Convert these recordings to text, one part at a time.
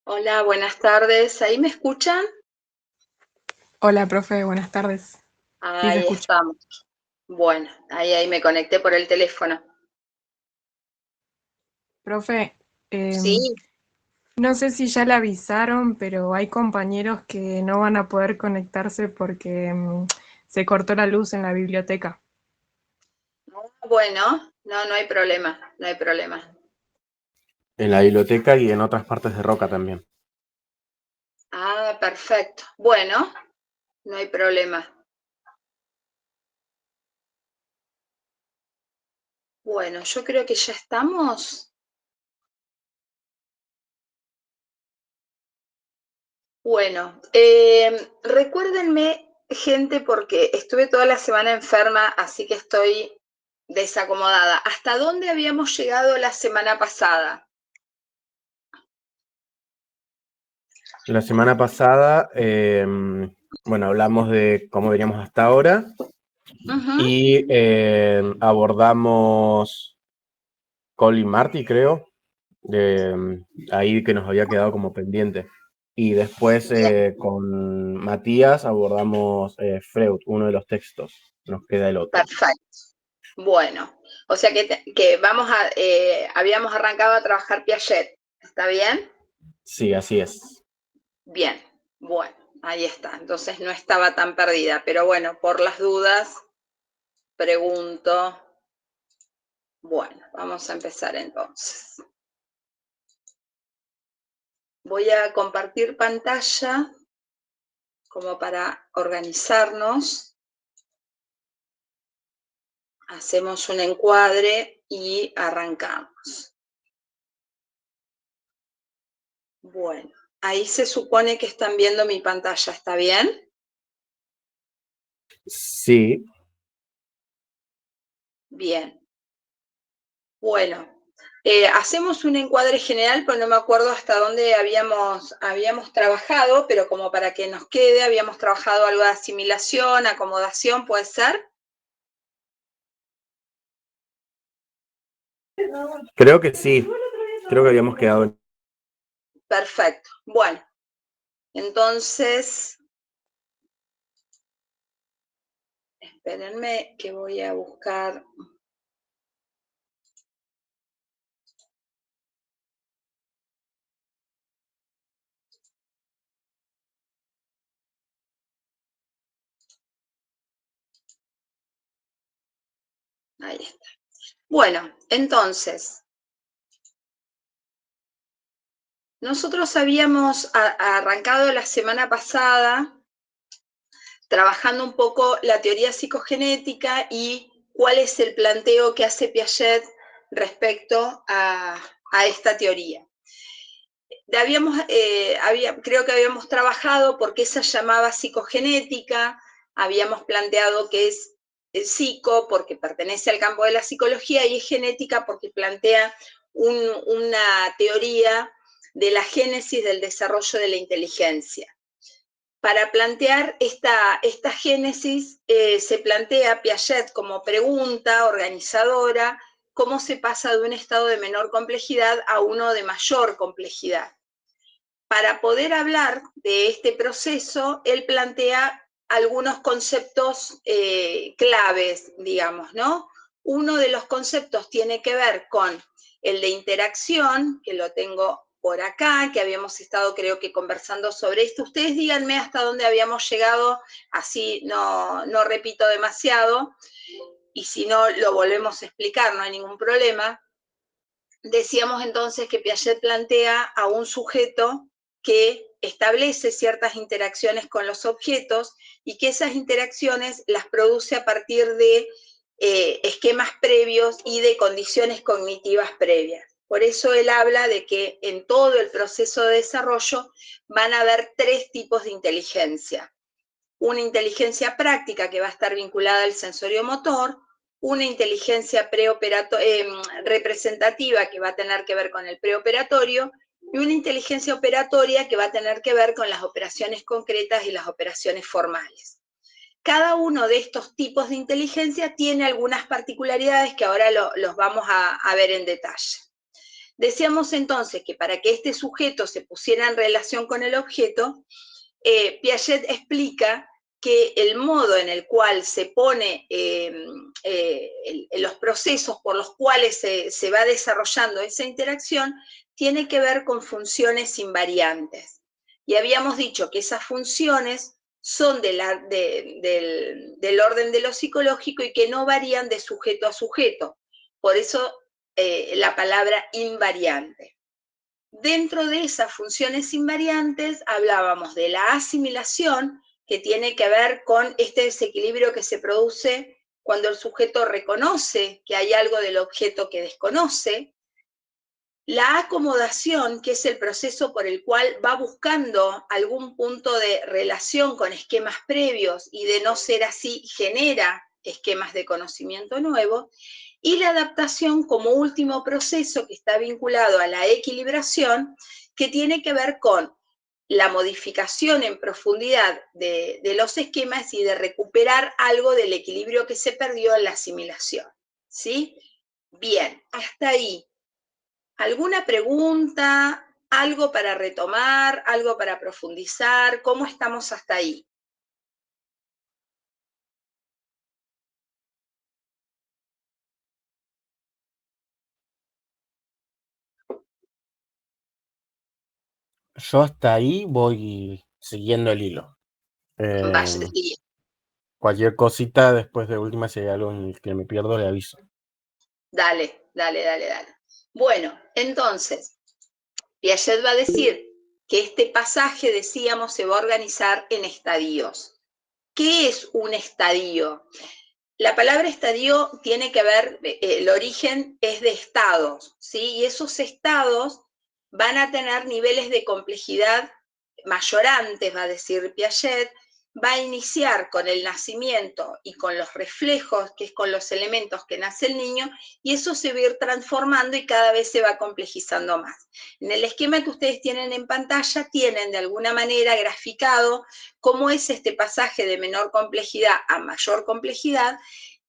Hola, buenas tardes. ¿Ahí me escuchan? Hola, profe, buenas tardes. Sí, se Ahí escucha. estamos. Bueno, ahí me conecté por el teléfono. Profe, Sí. no sé si ya le avisaron, pero hay compañeros que no van a poder conectarse porque se cortó la luz en la biblioteca. Bueno, no hay problema, no hay problema. En la biblioteca y en otras partes de Roca también. Ah, perfecto. Bueno, no hay problema. Bueno, yo creo que ya estamos. Bueno, recuérdenme, gente, porque estuve toda la semana enferma, así que estoy desacomodada. ¿Hasta dónde habíamos llegado la semana pasada? La semana pasada, bueno, hablamos de cómo veníamos hasta ahora Ujú. y abordamos Colin Marty, creo, ahí que nos había quedado como pendiente. Y después Bien. con Matías abordamos Freud, uno de los textos. Nos queda el otro. Perfecto. Bueno, o sea que habíamos arrancado a trabajar Piaget, ¿está bien? Sí, así es. Bien, bueno, ahí está. Entonces no estaba tan perdida, pero bueno, por las dudas, pregunto. Bueno, vamos a empezar entonces. Voy a compartir pantalla como para organizarnos. Hacemos un encuadre y arrancamos. Bueno, ahí se supone que están viendo mi pantalla, ¿está bien? Sí. Bien. Bueno, hacemos un encuadre general, pues no me acuerdo hasta dónde habíamos trabajado, pero como para que nos quede, habíamos trabajado algo de asimilación, acomodación, ¿puede ser? Creo que sí. Creo que habíamos quedado en... Perfecto. Bueno, entonces, espérenme que voy a buscar. Ahí está. Bueno, entonces, nosotros habíamos arrancado la semana pasada trabajando un poco la teoría psicogenética y cuál es el planteo que hace Piaget respecto a esta teoría. Creo que habíamos trabajado porque esa llamaba psicogenética, habíamos planteado que es el psico porque pertenece al campo de la psicología y es genética porque plantea una teoría de la génesis del desarrollo de la inteligencia. Para plantear esta génesis, se plantea Piaget como pregunta organizadora, cómo se pasa de un estado de menor complejidad a uno de mayor complejidad. Para poder hablar de este proceso, él plantea algunos conceptos claves, digamos, ¿no? Uno de los conceptos tiene que ver con el de interacción, que lo tengo por acá, que habíamos estado creo que conversando sobre esto. Ustedes díganme hasta dónde habíamos llegado, así no repito demasiado, y si no lo volvemos a explicar, no hay ningún problema. Decíamos entonces que Piaget plantea a un sujeto que establece ciertas interacciones con los objetos y que esas interacciones las produce a partir de esquemas previos y de condiciones cognitivas previas. Por eso él habla de que en todo el proceso de desarrollo van a haber tres tipos de inteligencia. Una inteligencia práctica que va a estar vinculada al sensorio motor, una inteligencia representativa que va a tener que ver con el preoperatorio y una inteligencia operatoria que va a tener que ver con las operaciones concretas y las operaciones formales. Cada uno de estos tipos de inteligencia tiene algunas particularidades que ahora los vamos a ver en detalle. Decíamos entonces que para que este sujeto se pusiera en relación con el objeto, Piaget explica que el modo en el cual se pone los procesos por los cuales se va desarrollando esa interacción tiene que ver con funciones invariantes. Y habíamos dicho que esas funciones son del orden de lo psicológico y que no varían de sujeto a sujeto. Por eso la palabra invariante. Dentro de esas funciones invariantes hablábamos de la asimilación, que tiene que ver con este desequilibrio que se produce cuando el sujeto reconoce que hay algo del objeto que desconoce. La acomodación, que es el proceso por el cual va buscando algún punto de relación con esquemas previos y de no ser así genera esquemas de conocimiento nuevo. Y la adaptación como último proceso que está vinculado a la equilibración, que tiene que ver con la modificación en profundidad de los esquemas y de recuperar algo del equilibrio que se perdió en la asimilación. ¿Sí? Bien, hasta ahí. ¿Alguna pregunta? ¿Algo para retomar? ¿Algo para profundizar? ¿Cómo estamos hasta ahí? Yo hasta ahí voy siguiendo el hilo. Vaya, sí. Cualquier cosita después de última, si hay algo en el que me pierdo, le aviso. Dale. Bueno, entonces, Piaget va a decir que este pasaje, decíamos, se va a organizar en estadios. ¿Qué es un estadio? La palabra estadio tiene que ver, el origen es de estados, ¿sí? Y esos estados van a tener niveles de complejidad mayorantes, va a decir Piaget, va a iniciar con el nacimiento y con los reflejos, que es con los elementos que nace el niño, y eso se va a ir transformando y cada vez se va complejizando más. En el esquema que ustedes tienen en pantalla, tienen de alguna manera graficado cómo es este pasaje de menor complejidad a mayor complejidad,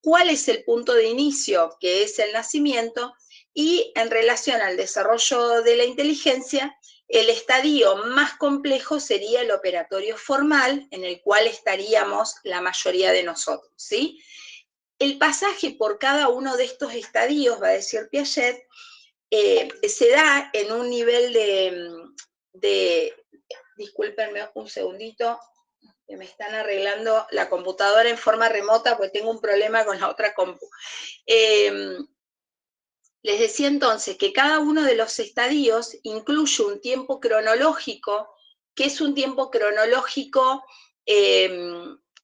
cuál es el punto de inicio, que es el nacimiento, y en relación al desarrollo de la inteligencia, el estadio más complejo sería el operatorio formal, en el cual estaríamos la mayoría de nosotros, ¿sí? El pasaje por cada uno de estos estadios, va a decir Piaget, se da en un nivel discúlpenme un segundito, que me están arreglando la computadora en forma remota porque tengo un problema con la otra compu. Les decía entonces que cada uno de los estadios incluye un tiempo cronológico, que es un tiempo cronológico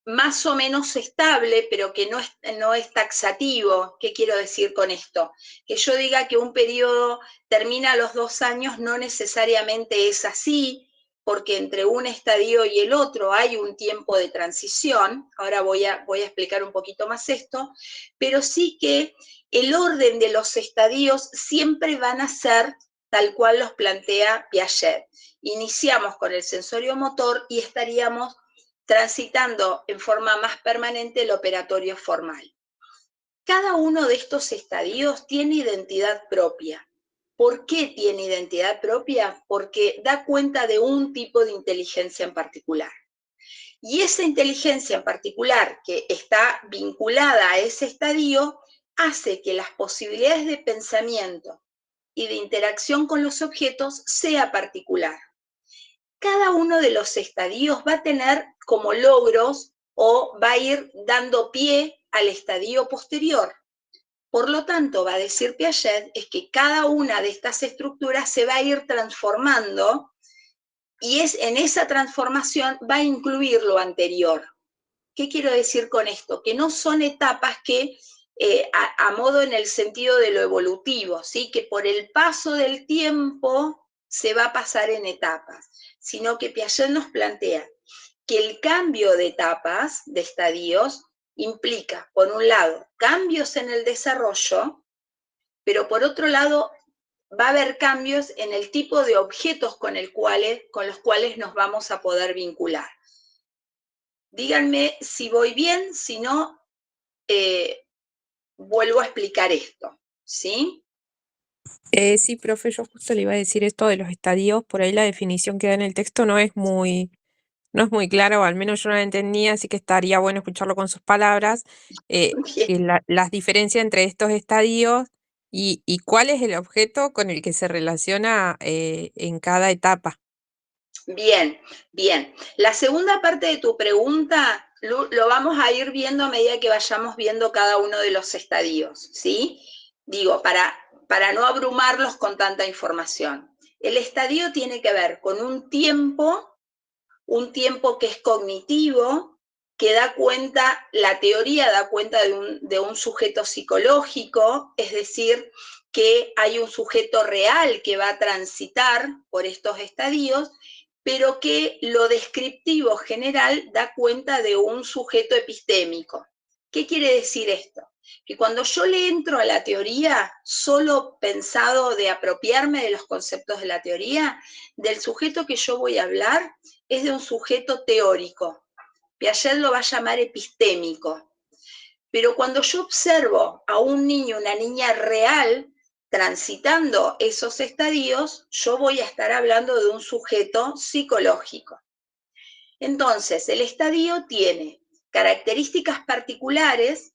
más o menos estable, pero que no es taxativo. ¿Qué quiero decir con esto? Que yo diga que un periodo termina a los 2 años no necesariamente es así, porque entre un estadio y el otro hay un tiempo de transición. Ahora voy a explicar un poquito más esto, pero sí que el orden de los estadios siempre van a ser tal cual los plantea Piaget. Iniciamos con el sensorio motor y estaríamos transitando en forma más permanente el operatorio formal. Cada uno de estos estadios tiene identidad propia. ¿Por qué tiene identidad propia? Porque da cuenta de un tipo de inteligencia en particular. Y esa inteligencia en particular que está vinculada a ese estadio hace que las posibilidades de pensamiento y de interacción con los objetos sea particular. Cada uno de los estadios va a tener como logros o va a ir dando pie al estadio posterior. Por lo tanto, va a decir Piaget, es que cada una de estas estructuras se va a ir transformando y en esa transformación va a incluir lo anterior. ¿Qué quiero decir con esto? Que no son etapas que, a modo en el sentido de lo evolutivo, ¿sí? Que por el paso del tiempo se va a pasar en etapas, sino que Piaget nos plantea que el cambio de etapas, de estadios, implica, por un lado, cambios en el desarrollo, pero por otro lado, va a haber cambios en el tipo de objetos con los cuales nos vamos a poder vincular. Díganme si voy bien, si no, vuelvo a explicar esto, ¿sí? Sí, profe, yo justo le iba a decir esto de los estadios, por ahí la definición que da en el texto no es muy clara, o al menos yo no la entendía, así que estaría bueno escucharlo con sus palabras, Bien. que las diferencias entre estos estadios y cuál es el objeto con el que se relaciona en cada etapa. Bien, bien. La segunda parte de tu pregunta lo vamos a ir viendo a medida que vayamos viendo cada uno de los estadios, ¿sí? Digo, para no abrumarlos con tanta información. El estadio tiene que ver con un tiempo que es cognitivo, que da cuenta, la teoría da cuenta de un sujeto psicológico, es decir, que hay un sujeto real que va a transitar por estos estadios, pero que lo descriptivo general da cuenta de un sujeto epistémico. ¿Qué quiere decir esto? Que cuando yo le entro a la teoría, solo pensado de apropiarme de los conceptos de la teoría, del sujeto que yo voy a hablar, es de un sujeto teórico. Piaget lo va a llamar epistémico. Pero cuando yo observo a un niño, una niña real, transitando esos estadios, yo voy a estar hablando de un sujeto psicológico. Entonces, el estadio tiene características particulares,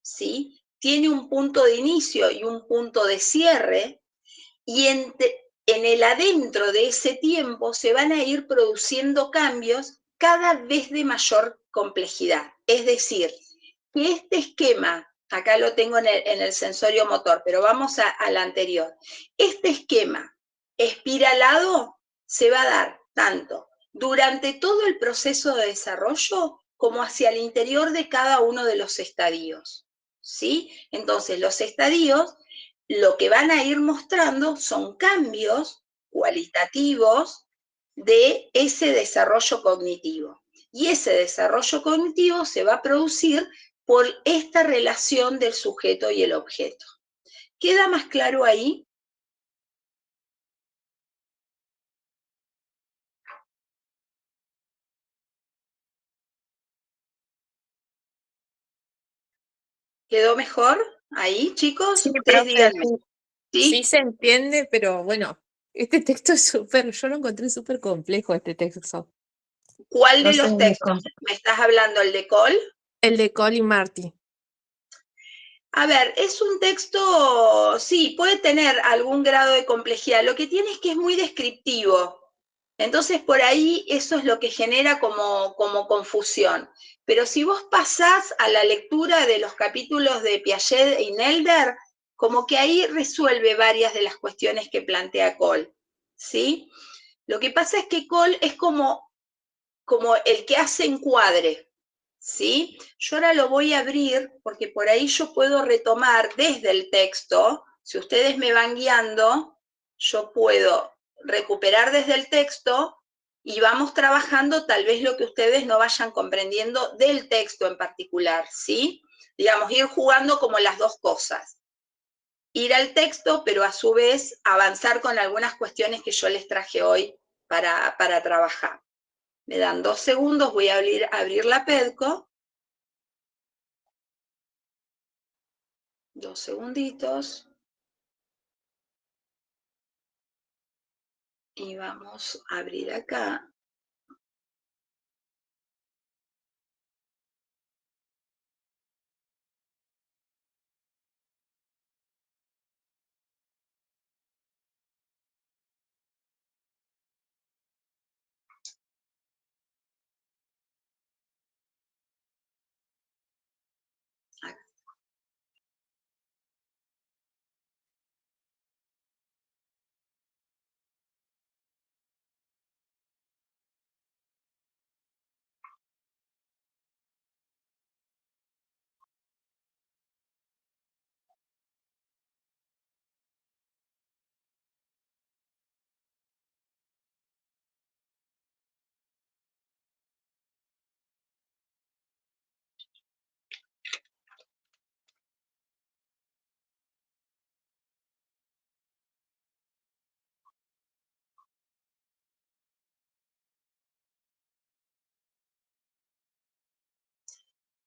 ¿sí? Tiene un punto de inicio y un punto de cierre, y en el adentro de ese tiempo se van a ir produciendo cambios cada vez de mayor complejidad. Es decir, que este esquema, acá lo tengo en el sensorio motor, pero vamos al anterior, este esquema espiralado se va a dar tanto durante todo el proceso de desarrollo como hacia el interior de cada uno de los estadios, ¿sí? Entonces, los estadios lo que van a ir mostrando son cambios cualitativos de ese desarrollo cognitivo. Y ese desarrollo cognitivo se va a producir por esta relación del sujeto y el objeto. ¿Queda más claro ahí? ¿Quedó mejor ahí, chicos? Sí, Ustedes profe, díganme, sí. Sí ¿sí? se entiende, pero bueno, este texto es yo lo encontré súper complejo, este texto. ¿Cuál No de sé, los textos? ¿Me estás hablando el de Cole? el de Colin Marty. A ver, es un texto, sí, puede tener algún grado de complejidad. Lo que tiene es que es muy descriptivo. Entonces, por ahí eso es lo que genera como confusión. Pero si vos pasás a la lectura de los capítulos de Piaget y Nelder, como que ahí resuelve varias de las cuestiones que plantea Cole, ¿sí? Lo que pasa es que Cole es como el que hace encuadre, ¿sí? Yo ahora lo voy a abrir porque por ahí yo puedo retomar desde el texto, si ustedes me van guiando, yo puedo recuperar desde el texto y vamos trabajando tal vez lo que ustedes no vayan comprendiendo del texto en particular, ¿sí? Digamos, ir jugando como las dos cosas. Ir al texto, pero a su vez avanzar con algunas cuestiones que yo les traje hoy para trabajar. Me dan 2 segundos, voy a abrir la PEDCO. 2 segunditos. Y vamos a abrir acá.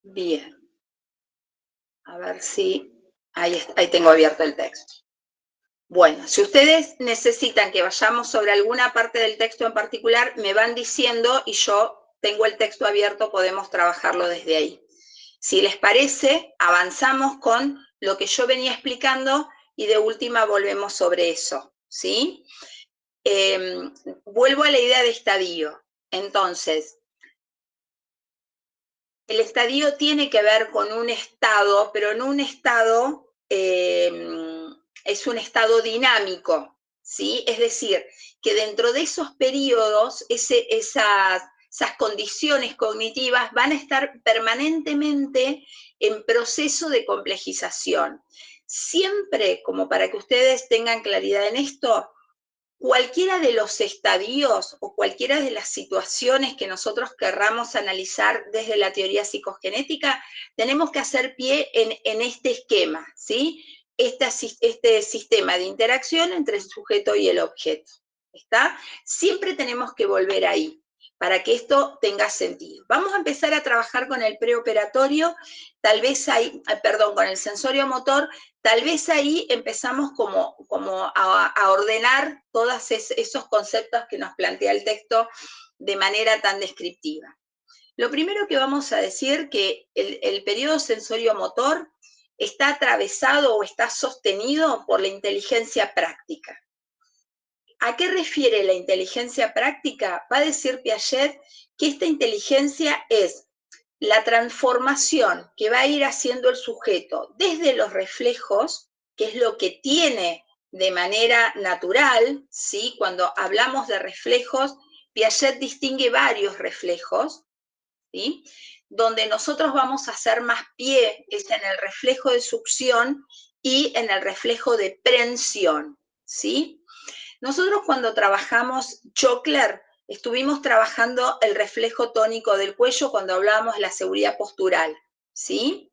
Bien. A ver si... Ahí tengo abierto el texto. Bueno, si ustedes necesitan que vayamos sobre alguna parte del texto en particular, me van diciendo y yo tengo el texto abierto, podemos trabajarlo desde ahí. Si les parece, avanzamos con lo que yo venía explicando y de última volvemos sobre eso, ¿sí? Vuelvo a la idea de estadio. Entonces, el estadio tiene que ver con un estado, pero no un estado, es un estado dinámico, ¿sí? Es decir, que dentro de esos periodos, esas condiciones cognitivas van a estar permanentemente en proceso de complejización. Siempre, como para que ustedes tengan claridad en esto, cualquiera de los estadios o cualquiera de las situaciones que nosotros querramos analizar desde la teoría psicogenética, tenemos que hacer pie en este esquema, ¿sí? Este sistema de interacción entre el sujeto y el objeto, ¿está? Siempre tenemos que volver ahí para que esto tenga sentido. Vamos a empezar a trabajar con el preoperatorio, tal vez ahí, perdón, con el sensorio motor. Tal vez ahí empezamos como a ordenar todos esos conceptos que nos plantea el texto de manera tan descriptiva. Lo primero que vamos a decir que el periodo sensorio-motor está atravesado o está sostenido por la inteligencia práctica. ¿A qué refiere la inteligencia práctica? Va a decir Piaget que esta inteligencia es la transformación que va a ir haciendo el sujeto desde los reflejos, que es lo que tiene de manera natural, ¿sí? Cuando hablamos de reflejos, Piaget distingue varios reflejos, ¿sí? Donde nosotros vamos a hacer más pie es en el reflejo de succión y en el reflejo de prensión, ¿sí? Nosotros cuando trabajamos Chokler, estuvimos trabajando el reflejo tónico del cuello cuando hablábamos de la seguridad postural, ¿sí?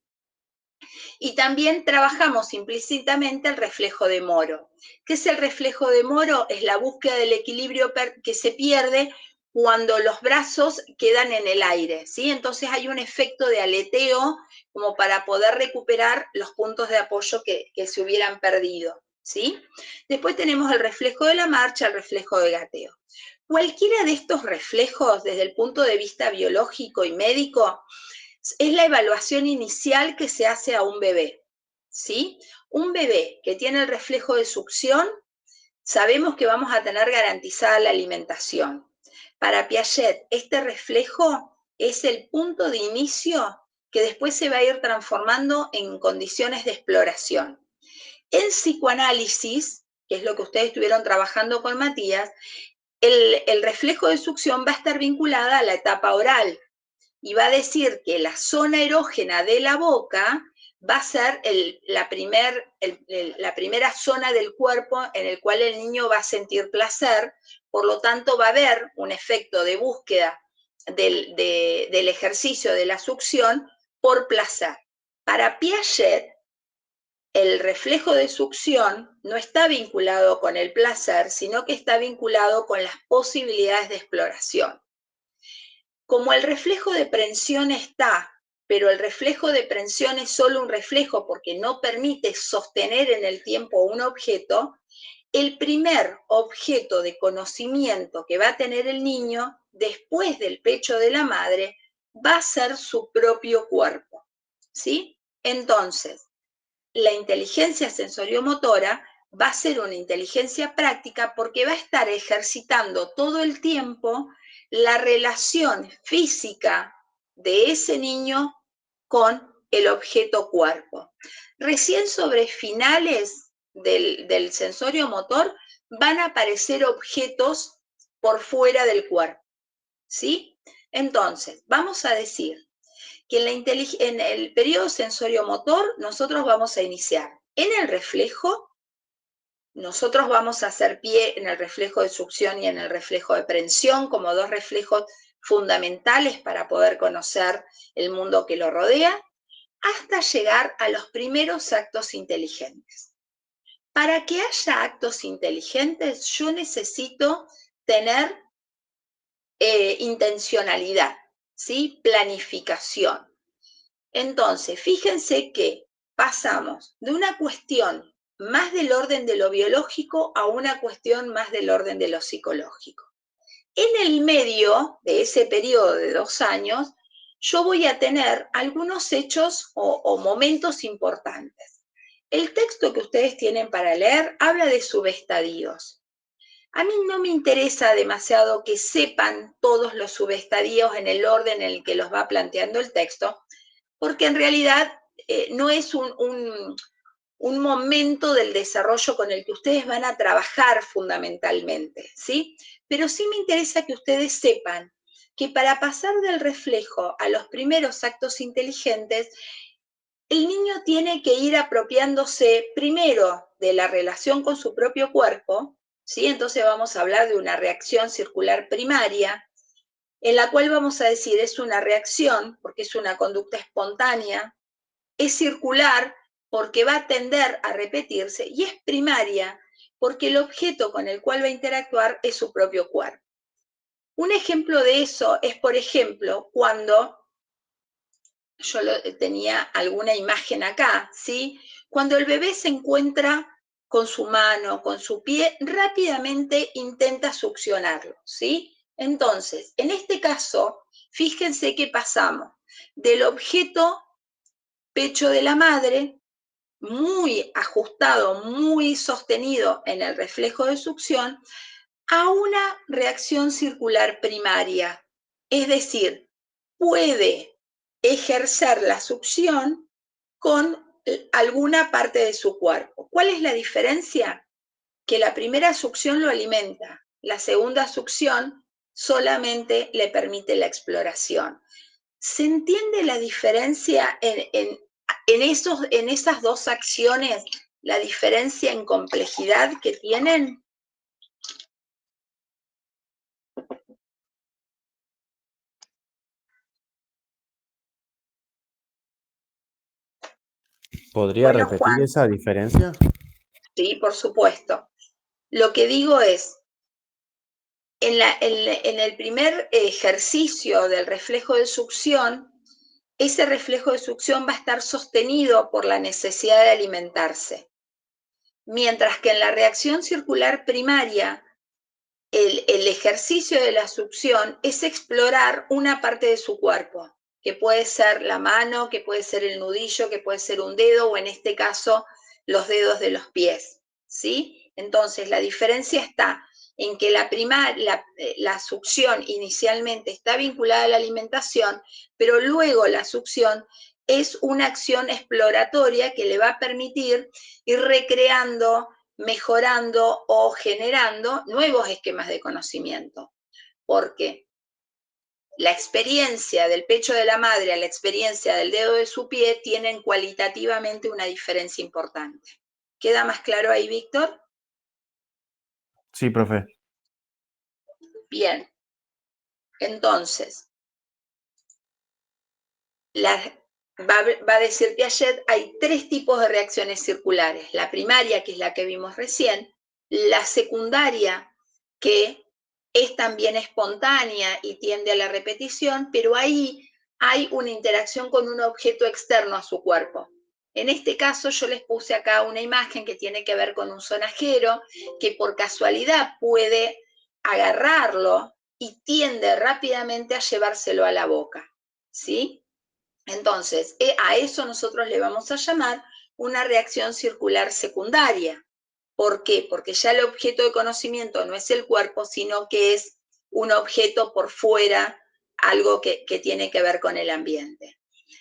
Y también trabajamos implícitamente el reflejo de Moro. ¿Qué es el reflejo de Moro? Es la búsqueda del equilibrio que se pierde cuando los brazos quedan en el aire, ¿sí? Entonces hay un efecto de aleteo como para poder recuperar los puntos de apoyo que se hubieran perdido, ¿sí? Después tenemos el reflejo de la marcha, el reflejo de gateo. Cualquiera de estos reflejos, desde el punto de vista biológico y médico, es la evaluación inicial que se hace a un bebé, ¿sí? Un bebé que tiene el reflejo de succión, sabemos que vamos a tener garantizada la alimentación. Para Piaget, este reflejo es el punto de inicio que después se va a ir transformando en condiciones de exploración. En psicoanálisis, que es lo que ustedes estuvieron trabajando con Matías, el reflejo de succión va a estar vinculada a la etapa oral y va a decir que la zona erógena de la boca va a ser la primera zona del cuerpo en el cual el niño va a sentir placer, por lo tanto va a haber un efecto de búsqueda del ejercicio de la succión por placer. Para Piaget, el reflejo de succión no está vinculado con el placer, sino que está vinculado con las posibilidades de exploración. Como el reflejo de prensión está, pero el reflejo de prensión es solo un reflejo porque no permite sostener en el tiempo un objeto, el primer objeto de conocimiento que va a tener el niño después del pecho de la madre va a ser su propio cuerpo, ¿sí? Entonces, la inteligencia sensoriomotora va a ser una inteligencia práctica porque va a estar ejercitando todo el tiempo la relación física de ese niño con el objeto cuerpo. Recién sobre finales del sensorio motor van a aparecer objetos por fuera del cuerpo, ¿sí? Entonces, vamos a decir que en el periodo sensorio-motor nosotros vamos a iniciar en el reflejo, nosotros vamos a hacer pie en el reflejo de succión y en el reflejo de prensión como dos reflejos fundamentales para poder conocer el mundo que lo rodea, hasta llegar a los primeros actos inteligentes. Para que haya actos inteligentes, yo necesito tener intencionalidad, ¿sí? Planificación. Entonces, fíjense que pasamos de una cuestión más del orden de lo biológico a una cuestión más del orden de lo psicológico. En el medio de ese periodo de 2 años, yo voy a tener algunos hechos o momentos importantes. El texto que ustedes tienen para leer habla de subestadíos. A mí no me interesa demasiado que sepan todos los subestadíos en el orden en el que los va planteando el texto, porque en realidad no es un momento del desarrollo con el que ustedes van a trabajar fundamentalmente, ¿sí? Pero sí me interesa que ustedes sepan que para pasar del reflejo a los primeros actos inteligentes, el niño tiene que ir apropiándose primero de la relación con su propio cuerpo, ¿sí? Entonces vamos a hablar de una reacción circular primaria, en la cual vamos a decir es una reacción porque es una conducta espontánea, es circular porque va a tender a repetirse y es primaria porque el objeto con el cual va a interactuar es su propio cuerpo. Un ejemplo de eso es, por ejemplo, cuando yo tenía alguna imagen acá, ¿sí? Cuando el bebé se encuentra con su mano, con su pie, rápidamente intenta succionarlo, ¿sí? Entonces, en este caso, fíjense que pasamos del objeto pecho de la madre, muy ajustado, muy sostenido en el reflejo de succión, a una reacción circular primaria. Es decir, puede ejercer la succión con alguna parte de su cuerpo. ¿Cuál es la diferencia? Que la primera succión lo alimenta, la segunda succión solamente le permite la exploración. ¿Se entiende la diferencia en esas dos acciones, la diferencia en complejidad que tienen? ¿Podría Bueno, repetir Juan, esa diferencia? sí, por supuesto. Lo que digo es, en el primer ejercicio del reflejo de succión, ese reflejo de succión va a estar sostenido por la necesidad de alimentarse. Mientras que en la reacción circular primaria, el ejercicio de la succión es explorar una parte de su cuerpo, que puede ser la mano, que puede ser el nudillo, que puede ser un dedo, o en este caso, los dedos de los pies, ¿sí? Entonces, la diferencia está en que la succión inicialmente está vinculada a la alimentación, pero luego la succión es una acción exploratoria que le va a permitir ir recreando, mejorando o generando nuevos esquemas de conocimiento. Porque la experiencia del pecho de la madre a la experiencia del dedo de su pie tienen cualitativamente una diferencia importante. ¿Queda más claro ahí, Víctor? Sí, profe. Bien. Entonces, va a decir Piaget, hay 3 tipos de reacciones circulares. La primaria, que es la que vimos recién, la secundaria, que es también espontánea y tiende a la repetición, pero ahí hay una interacción con un objeto externo a su cuerpo. En este caso yo les puse acá una imagen que tiene que ver con un sonajero que por casualidad puede agarrarlo y tiende rápidamente a llevárselo a la boca, ¿sí? Entonces, a eso nosotros le vamos a llamar una reacción circular secundaria. ¿Por qué? Porque ya el objeto de conocimiento no es el cuerpo, sino que es un objeto por fuera, algo que tiene que ver con el ambiente.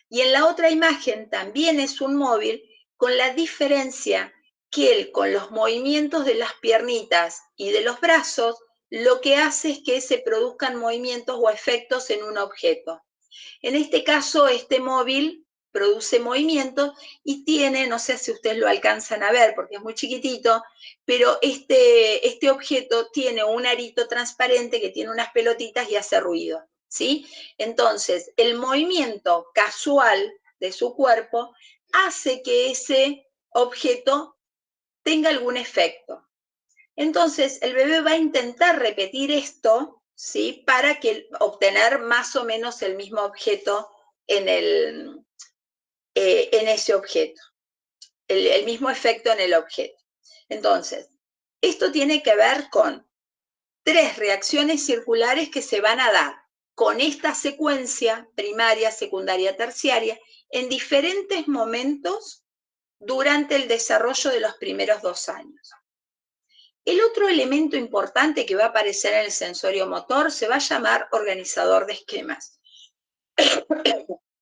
Y en la otra imagen también es un móvil, con la diferencia que él, con los movimientos de las piernitas y de los brazos, lo que hace es que se produzcan movimientos o efectos en un objeto. En este caso, este móvil produce movimiento y tiene, no sé si ustedes lo alcanzan a ver porque es muy chiquitito, pero este objeto tiene un arito transparente que tiene unas pelotitas y hace ruido, ¿sí? Entonces, el movimiento casual de su cuerpo hace que ese objeto tenga algún efecto. Entonces, el bebé va a intentar repetir esto, ¿sí? Para obtener más o menos el mismo objeto en ese objeto. el mismo efecto en el objeto. Entonces, esto tiene que ver con 3 reacciones circulares que se van a dar con esta secuencia primaria, secundaria, terciaria, en diferentes momentos durante el desarrollo de los primeros 2 años. El otro elemento importante que va a aparecer en el sensorio motor se va a llamar organizador de esquemas.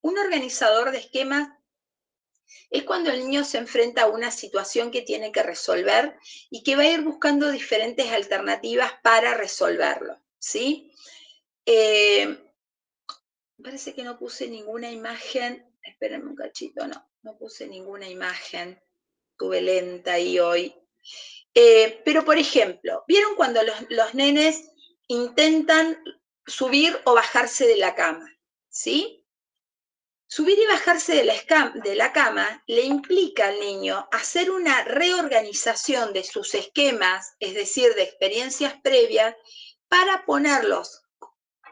Un organizador de esquemas es cuando el niño se enfrenta a una situación que tiene que resolver y que va a ir buscando diferentes alternativas para resolverlo, ¿sí? Parece que no puse ninguna imagen. Espérenme un cachito, no puse ninguna imagen. Estuve lenta ahí hoy. Pero, por ejemplo, ¿vieron cuando los nenes intentan subir o bajarse de la cama? ¿Sí? Subir y bajarse de la cama le implica al niño hacer una reorganización de sus esquemas, es decir, de experiencias previas, para ponerlos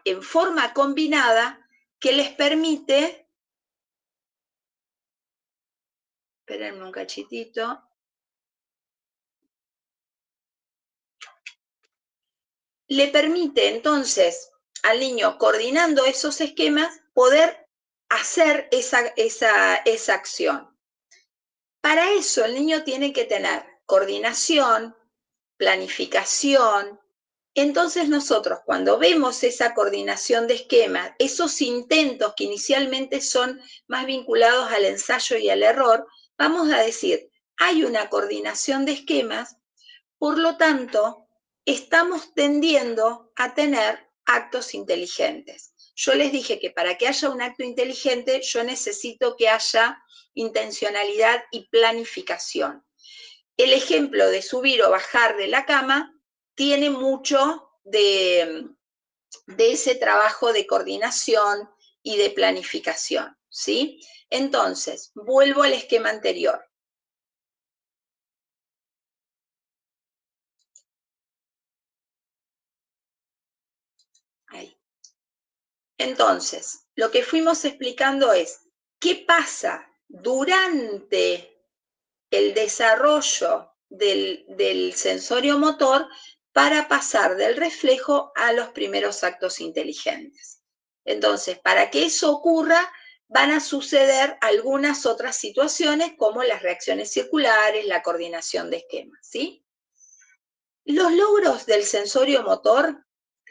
en forma combinada que les permite, espérenme un cachitito, le permite entonces al niño, coordinando esos esquemas, poder hacer esa acción. Para eso el niño tiene que tener coordinación, planificación. Entonces nosotros cuando vemos esa coordinación de esquemas, esos intentos que inicialmente son más vinculados al ensayo y al error, vamos a decir, hay una coordinación de esquemas, por lo tanto, estamos tendiendo a tener actos inteligentes. Yo les dije que para que haya un acto inteligente, yo necesito que haya intencionalidad y planificación. El ejemplo de subir o bajar de la cama tiene mucho de ese trabajo de coordinación y de planificación, ¿sí? Entonces, vuelvo al esquema anterior. Ahí. Entonces, lo que fuimos explicando es, ¿qué pasa durante el desarrollo del sensorio motor para pasar del reflejo a los primeros actos inteligentes? Entonces, para que eso ocurra, van a suceder algunas otras situaciones como las reacciones circulares, la coordinación de esquemas, ¿sí? Los logros del sensorio motor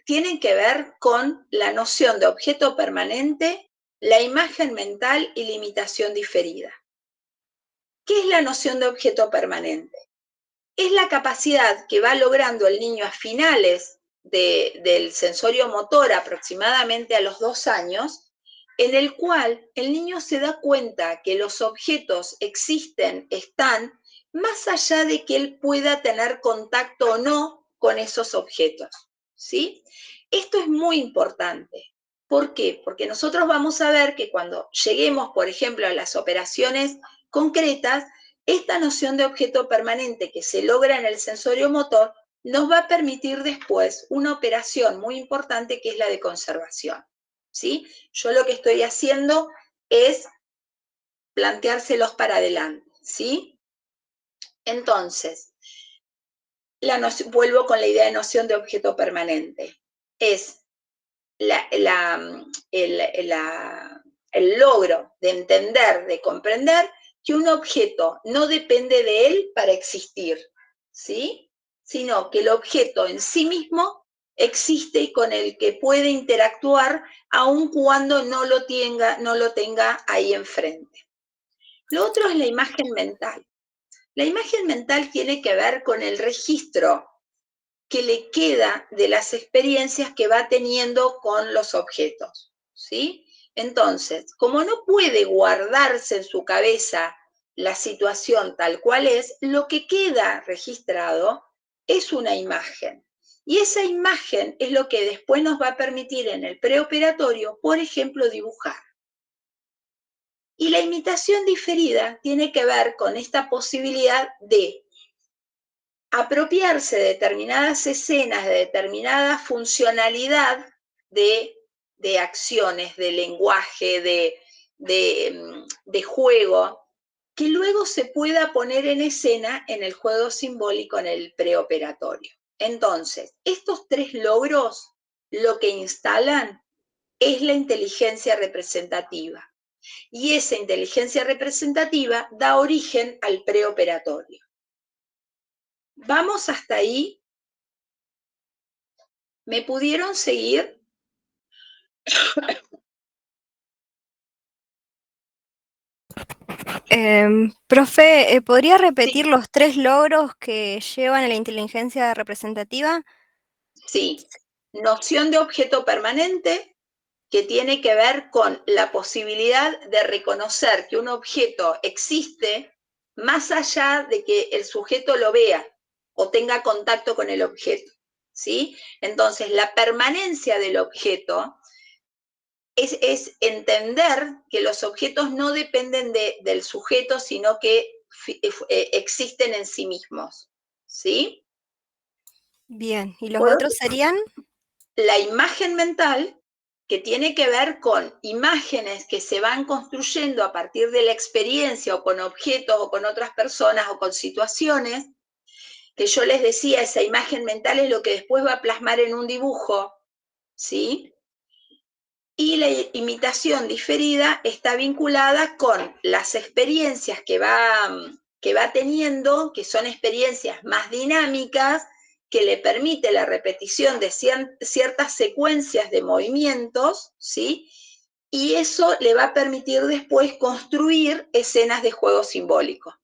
tienen que ver con la noción de objeto permanente, la imagen mental y la imitación diferida. ¿Qué es la noción de objeto permanente? Es la capacidad que va logrando el niño a finales del sensorio motor, aproximadamente a los 2 años, en el cual el niño se da cuenta que los objetos existen, están, más allá de que él pueda tener contacto o no con esos objetos, ¿sí? Esto es muy importante. ¿Por qué? Porque nosotros vamos a ver que cuando lleguemos, por ejemplo, a las operaciones concretas, esta noción de objeto permanente que se logra en el sensorio motor nos va a permitir después una operación muy importante que es la de conservación, ¿sí? Yo lo que estoy haciendo es planteárselos para adelante, ¿sí? Entonces, vuelvo con la idea de noción de objeto permanente. Es el logro de entender, de comprender que un objeto no depende de él para existir, ¿sí? Sino que el objeto en sí mismo existe y con el que puede interactuar aun cuando no lo tenga ahí enfrente. Lo otro es la imagen mental. La imagen mental tiene que ver con el registro que le queda de las experiencias que va teniendo con los objetos, ¿sí? Entonces, como no puede guardarse en su cabeza la situación tal cual es, lo que queda registrado es una imagen. Y esa imagen es lo que después nos va a permitir en el preoperatorio, por ejemplo, dibujar. Y la imitación diferida tiene que ver con esta posibilidad de apropiarse de determinadas escenas, de determinada funcionalidad de acciones, de lenguaje, de juego, que luego se pueda poner en escena en el juego simbólico en el preoperatorio. Entonces, estos 3 logros lo que instalan es la inteligencia representativa. Y esa inteligencia representativa da origen al preoperatorio. ¿Vamos hasta ahí? ¿Me pudieron seguir? Profe, ¿podría repetir Sí. los 3 logros que llevan a la inteligencia representativa? Sí. Noción de objeto permanente, que tiene que ver con la posibilidad de reconocer que un objeto existe más allá de que el sujeto lo vea o tenga contacto con el objeto, ¿sí? Entonces, la permanencia del objeto es entender que los objetos no dependen del sujeto, sino que existen en sí mismos, ¿sí? Bien, ¿y los Por otros serían? la imagen mental, que tiene que ver con imágenes que se van construyendo a partir de la experiencia o con objetos o con otras personas o con situaciones, que yo les decía, esa imagen mental es lo que después va a plasmar en un dibujo, ¿sí? Y la imitación diferida está vinculada con las experiencias que va teniendo, que son experiencias más dinámicas, que le permite la repetición de ciertas secuencias de movimientos, ¿sí? Y eso le va a permitir después construir escenas de juego simbólico.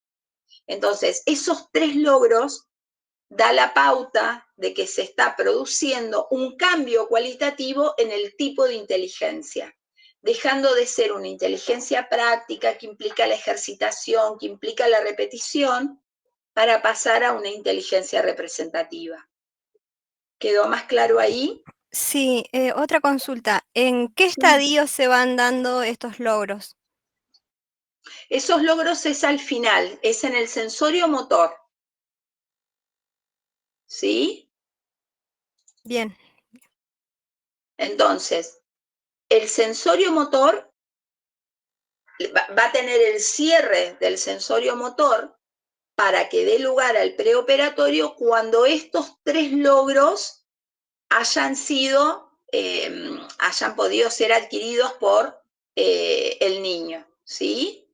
Entonces, esos 3 logros da la pauta de que se está produciendo un cambio cualitativo en el tipo de inteligencia, dejando de ser una inteligencia práctica que implica la ejercitación, que implica la repetición, para pasar a una inteligencia representativa. ¿Quedó más claro ahí? Sí, otra consulta. ¿En qué Sí. estadio se van dando estos logros? Esos logros es al final, es en el sensorio motor. ¿Sí? Bien. Entonces, el sensorio motor va a tener el cierre del sensorio motor para que dé lugar al preoperatorio cuando estos 3 logros hayan podido ser adquiridos por el niño, ¿sí?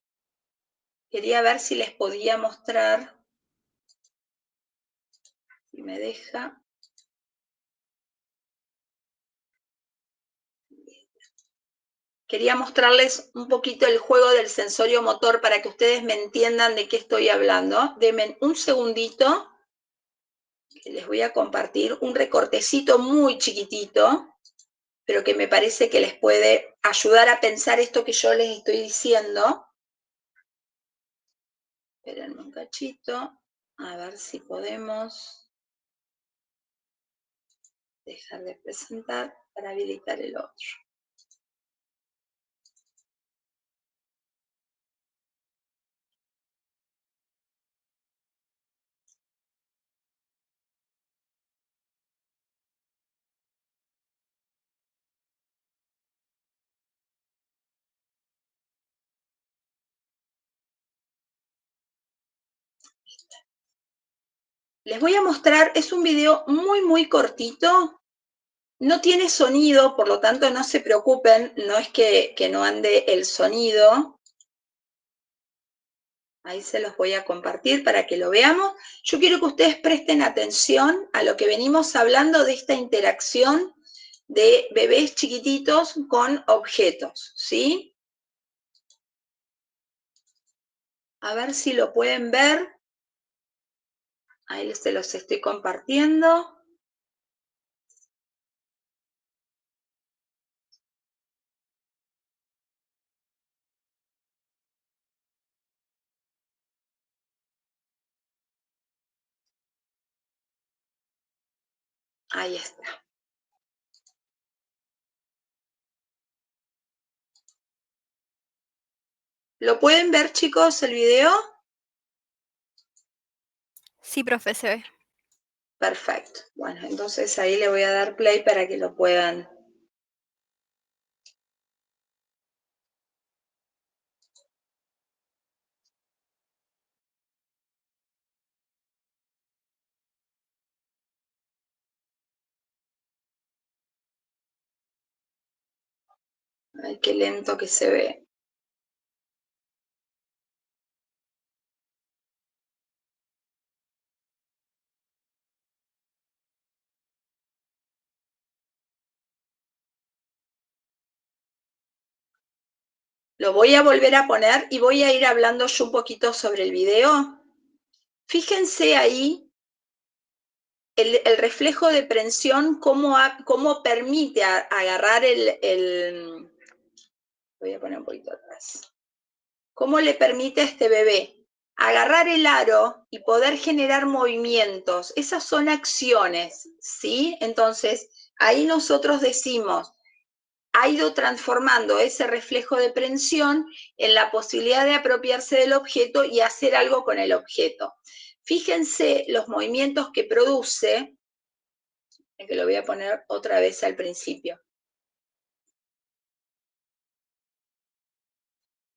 Quería ver si les podía mostrar, si me deja. Quería mostrarles un poquito el juego del sensorio motor para que ustedes me entiendan de qué estoy hablando. Denme un segundito, que les voy a compartir un recortecito muy chiquitito, pero que me parece que les puede ayudar a pensar esto que yo les estoy diciendo. Espérenme un cachito, a ver si podemos dejar de presentar para habilitar el otro. Les voy a mostrar, es un video muy cortito, no tiene sonido, por lo tanto no se preocupen, no es que no ande el sonido. Ahí se los voy a compartir para que lo veamos. Yo quiero que ustedes presten atención a lo que venimos hablando de esta interacción de bebés chiquititos con objetos, ¿sí? A ver si lo pueden ver. Ahí se los estoy compartiendo. Ahí está. ¿Lo pueden ver, chicos, el video? Sí, profe, se ve. Perfecto. Bueno, entonces ahí le voy a dar play para que lo puedan. Ay, qué lento que se ve. Lo voy a volver a poner y voy a ir hablando yo un poquito sobre el video. Fíjense ahí el reflejo de prensión, cómo permite agarrar voy a poner un poquito atrás. ¿Cómo le permite a este bebé agarrar el aro y poder generar movimientos? Esas son acciones, ¿sí? Entonces, ahí nosotros decimos, ha ido transformando ese reflejo de prensión en la posibilidad de apropiarse del objeto y hacer algo con el objeto. Fíjense los movimientos que produce, que lo voy a poner otra vez al principio.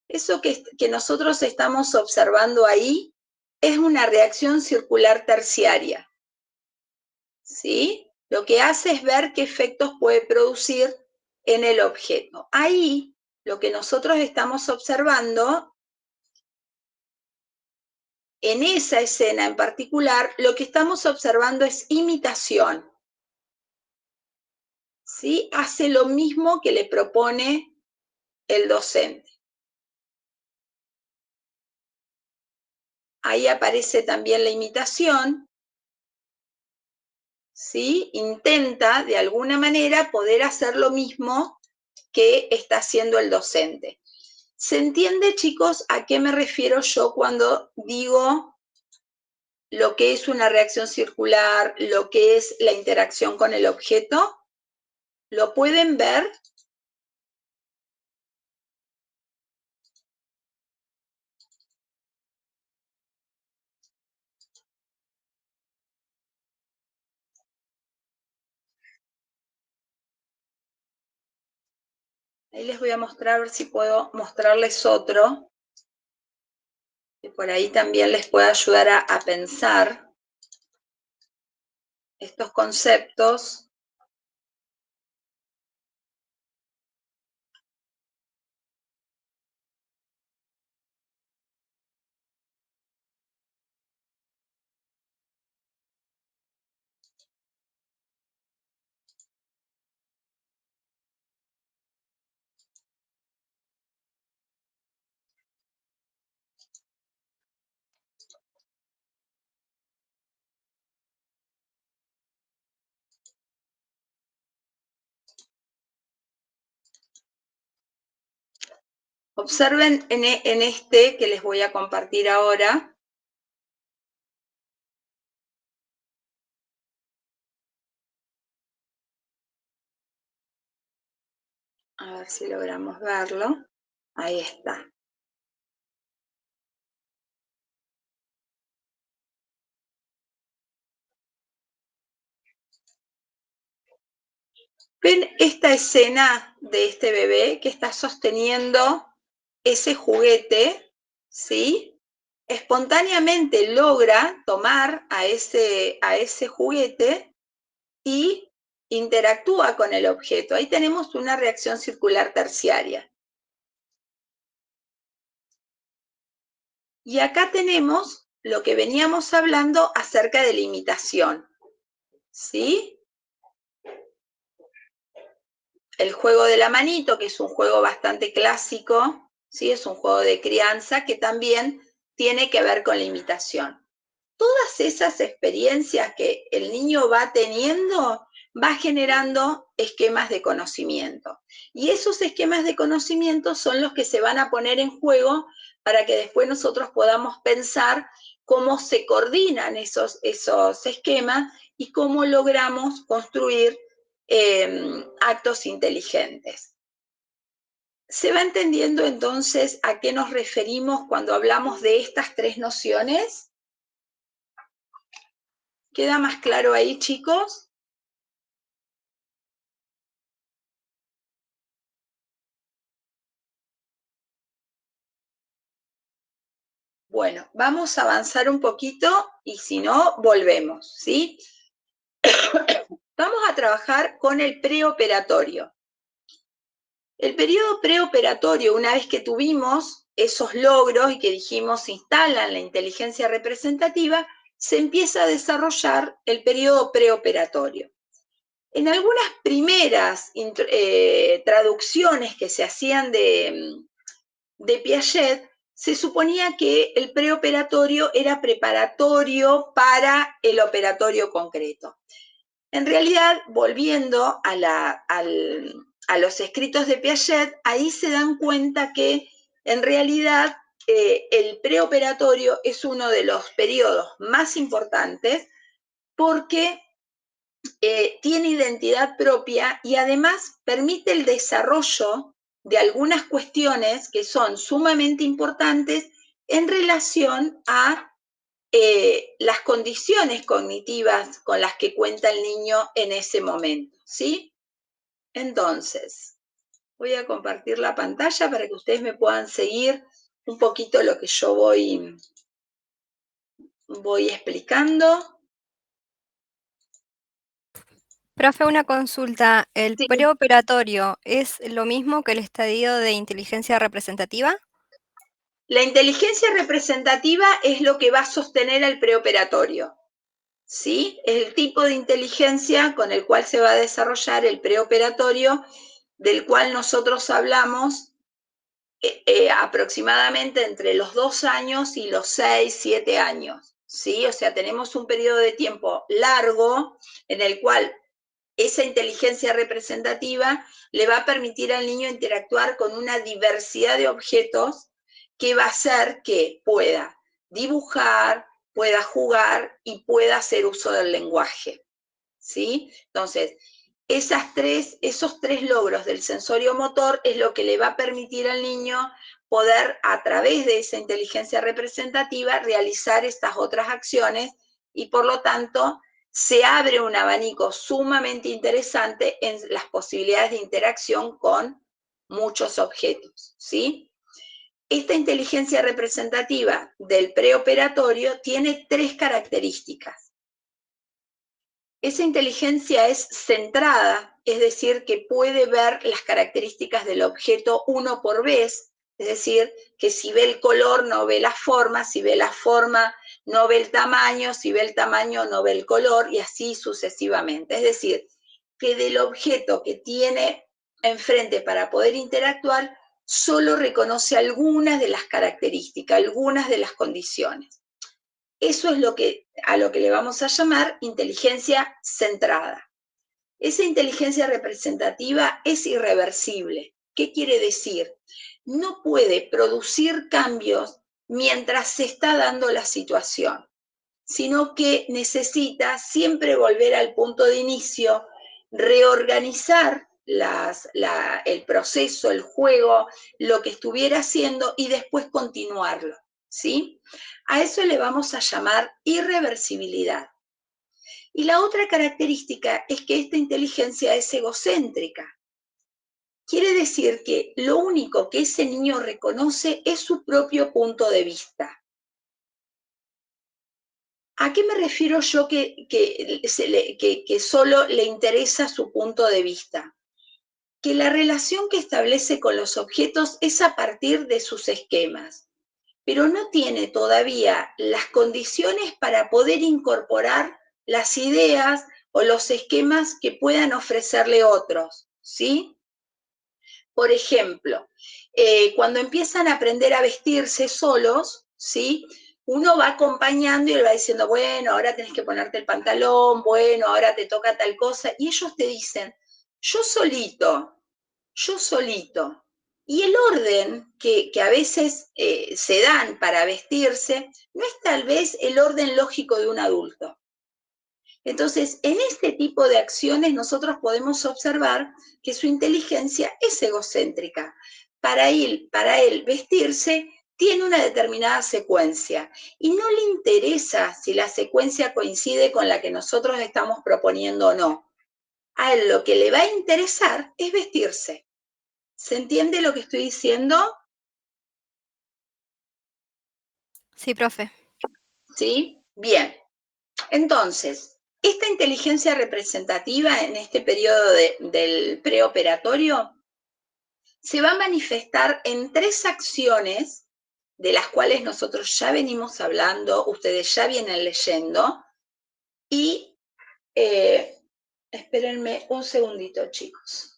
Eso que nosotros estamos observando ahí es una reacción circular terciaria, ¿sí? Lo que hace es ver qué efectos puede producir en el objeto. Ahí, lo que nosotros estamos observando, en esa escena en particular, lo que estamos observando es imitación, ¿sí? Hace lo mismo que le propone el docente. Ahí aparece también la imitación, ¿sí? Intenta, de alguna manera, poder hacer lo mismo que está haciendo el docente. ¿Se entiende, chicos, a qué me refiero yo cuando digo lo que es una reacción circular, lo que es la interacción con el objeto? ¿Lo pueden ver? Ahí les voy a mostrar, a ver si puedo mostrarles otro, que por ahí también les puede ayudar a pensar estos conceptos. Observen en este que les voy a compartir ahora. A ver si logramos verlo. Ahí está. ¿Ven esta escena de este bebé que está sosteniendo ese juguete? ¿Sí? Espontáneamente logra tomar a ese juguete y interactúa con el objeto. Ahí tenemos una reacción circular terciaria. Y acá tenemos lo que veníamos hablando acerca de la imitación, ¿sí? El juego de la manito, que es un juego bastante clásico, ¿sí? Es un juego de crianza que también tiene que ver con la imitación. Todas esas experiencias que el niño va teniendo, va generando esquemas de conocimiento. Y esos esquemas de conocimiento son los que se van a poner en juego para que después nosotros podamos pensar cómo se coordinan esos esquemas y cómo logramos construir actos inteligentes. ¿Se va entendiendo entonces a qué nos referimos cuando hablamos de estas tres nociones? ¿Queda más claro ahí, chicos? Bueno, vamos a avanzar un poquito y si no, volvemos, ¿sí? Vamos a trabajar con el preoperatorio. El periodo preoperatorio, una vez que tuvimos esos logros y que dijimos se instalan la inteligencia representativa, se empieza a desarrollar el periodo preoperatorio. En algunas primeras traducciones que se hacían de Piaget, se suponía que el preoperatorio era preparatorio para el operatorio concreto. En realidad, volviendo a los escritos de Piaget, ahí se dan cuenta que en realidad el preoperatorio es uno de los periodos más importantes porque tiene identidad propia y además permite el desarrollo de algunas cuestiones que son sumamente importantes en relación a las condiciones cognitivas con las que cuenta el niño en ese momento, ¿sí? Entonces, voy a compartir la pantalla para que ustedes me puedan seguir un poquito lo que yo voy explicando. Profe, una consulta. ¿El Sí. preoperatorio es lo mismo que el estadio de inteligencia representativa? La inteligencia representativa es lo que va a sostener al preoperatorio, ¿sí? Es el tipo de inteligencia con el cual se va a desarrollar el preoperatorio, del cual nosotros hablamos aproximadamente entre los 2 años y los 6, 7 años, ¿sí? O sea, tenemos un periodo de tiempo largo en el cual esa inteligencia representativa le va a permitir al niño interactuar con una diversidad de objetos que va a hacer que pueda dibujar, pueda jugar y pueda hacer uso del lenguaje, ¿sí? Entonces, esos tres logros del sensorio motor es lo que le va a permitir al niño poder, a través de esa inteligencia representativa, realizar estas otras acciones y, por lo tanto, se abre un abanico sumamente interesante en las posibilidades de interacción con muchos objetos, ¿sí? Esta inteligencia representativa del preoperatorio tiene 3 características. Esa inteligencia es centrada, es decir, que puede ver las características del objeto uno por vez, es decir, que si ve el color no ve la forma, si ve la forma no ve el tamaño, si ve el tamaño no ve el color, y así sucesivamente. Es decir, que del objeto que tiene enfrente para poder interactuar, solo reconoce algunas de las características, algunas de las condiciones. Eso es a lo que le vamos a llamar inteligencia centrada. Esa inteligencia representativa es irreversible. ¿Qué quiere decir? No puede producir cambios mientras se está dando la situación, sino que necesita siempre volver al punto de inicio, reorganizar el proceso, el juego, lo que estuviera haciendo y después continuarlo, ¿sí? A eso le vamos a llamar irreversibilidad. Y la otra característica es que esta inteligencia es egocéntrica. Quiere decir que lo único que ese niño reconoce es su propio punto de vista. ¿A qué me refiero yo que solo le interesa su punto de vista? Que la relación que establece con los objetos es a partir de sus esquemas, pero no tiene todavía las condiciones para poder incorporar las ideas o los esquemas que puedan ofrecerle otros, ¿sí? Por ejemplo, cuando empiezan a aprender a vestirse solos, ¿sí? Uno va acompañando y le va diciendo, bueno, ahora tenés que ponerte el pantalón, bueno, ahora te toca tal cosa, y ellos te dicen, yo solito. Y el orden que a veces se dan para vestirse no es tal vez el orden lógico de un adulto. Entonces, en este tipo de acciones nosotros podemos observar que su inteligencia es egocéntrica. Para él vestirse tiene una determinada secuencia y no le interesa si la secuencia coincide con la que nosotros estamos proponiendo o no. A él lo que le va a interesar es vestirse. ¿Se entiende lo que estoy diciendo? Sí, profe. ¿Sí? Bien. Entonces, esta inteligencia representativa en este periodo del preoperatorio se va a manifestar en 3 acciones de las cuales nosotros ya venimos hablando, ustedes ya vienen leyendo, y espérenme un segundito, chicos.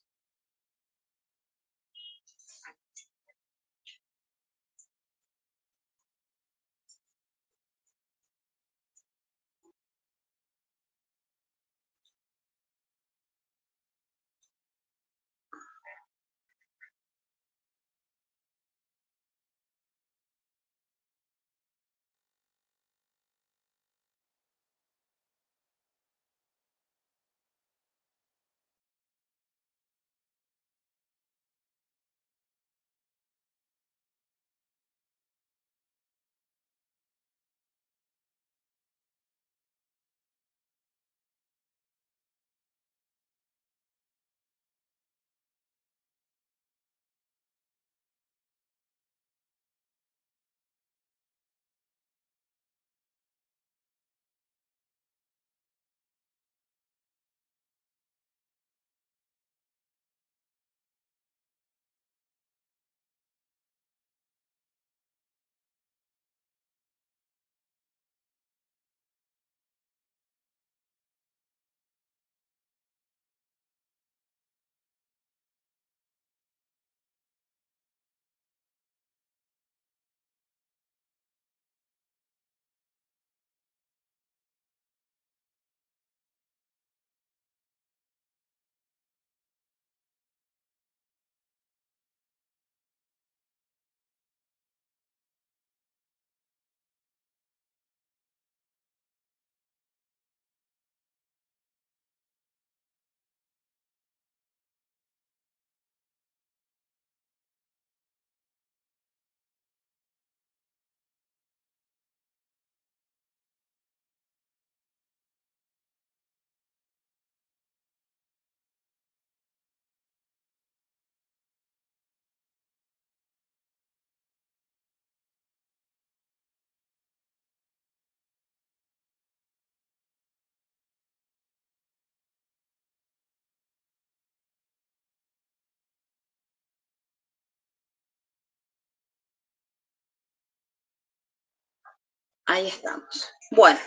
Ahí estamos. Bueno,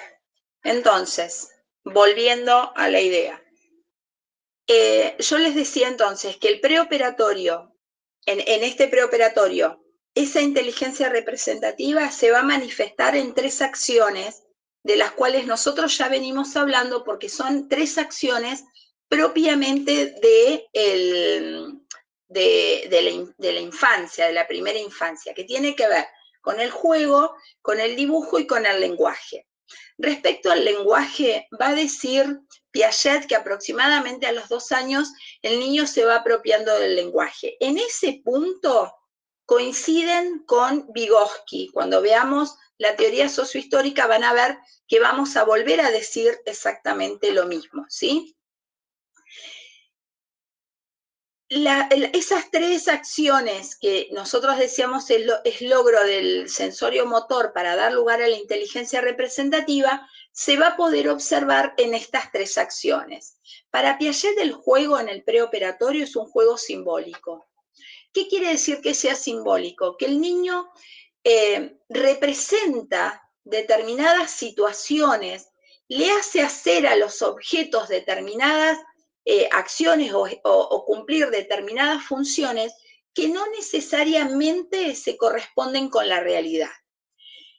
entonces, volviendo a la idea. Yo les decía entonces que el preoperatorio, en este preoperatorio, esa inteligencia representativa se va a manifestar en 3 acciones, de las cuales nosotros ya venimos hablando, porque son 3 acciones propiamente de la infancia, de la primera infancia, que tiene que ver con el juego, con el dibujo y con el lenguaje. Respecto al lenguaje, va a decir Piaget que aproximadamente a los 2 años el niño se va apropiando del lenguaje. En ese punto coinciden con Vygotsky. Cuando veamos la teoría sociohistórica van a ver que vamos a volver a decir exactamente lo mismo, ¿sí? Esas 3 acciones que nosotros decíamos es logro del sensorio motor para dar lugar a la inteligencia representativa, se va a poder observar en estas 3 acciones. Para Piaget el juego en el preoperatorio es un juego simbólico. ¿Qué quiere decir que sea simbólico? Que el niño representa determinadas situaciones, le hace hacer a los objetos determinadas acciones o cumplir determinadas funciones que no necesariamente se corresponden con la realidad.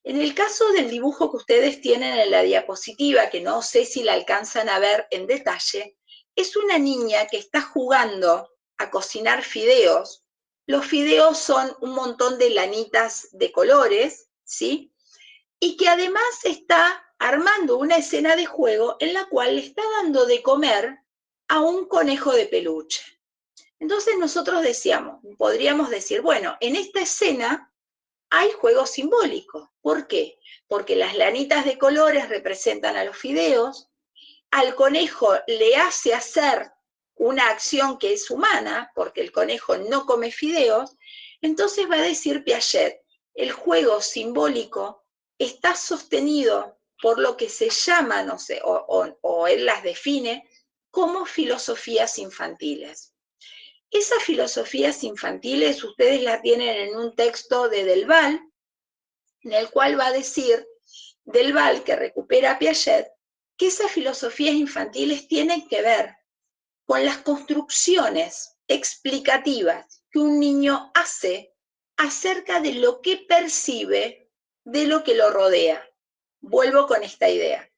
En el caso del dibujo que ustedes tienen en la diapositiva, que no sé si la alcanzan a ver en detalle, es una niña que está jugando a cocinar fideos. Los fideos son un montón de lanitas de colores, ¿sí? Y que además está armando una escena de juego en la cual le está dando de comer a un conejo de peluche. Entonces nosotros podríamos decir, bueno, en esta escena hay juego simbólico. ¿Por qué? Porque las lanitas de colores representan a los fideos, al conejo le hace hacer una acción que es humana, porque el conejo no come fideos, entonces va a decir Piaget, el juego simbólico está sostenido por lo que se llama, no sé, o él las define como filosofías infantiles. Esas filosofías infantiles ustedes las tienen en un texto de Delval, en el cual va a decir Delval, que recupera a Piaget, que esas filosofías infantiles tienen que ver con las construcciones explicativas que un niño hace acerca de lo que percibe de lo que lo rodea. Vuelvo con esta idea.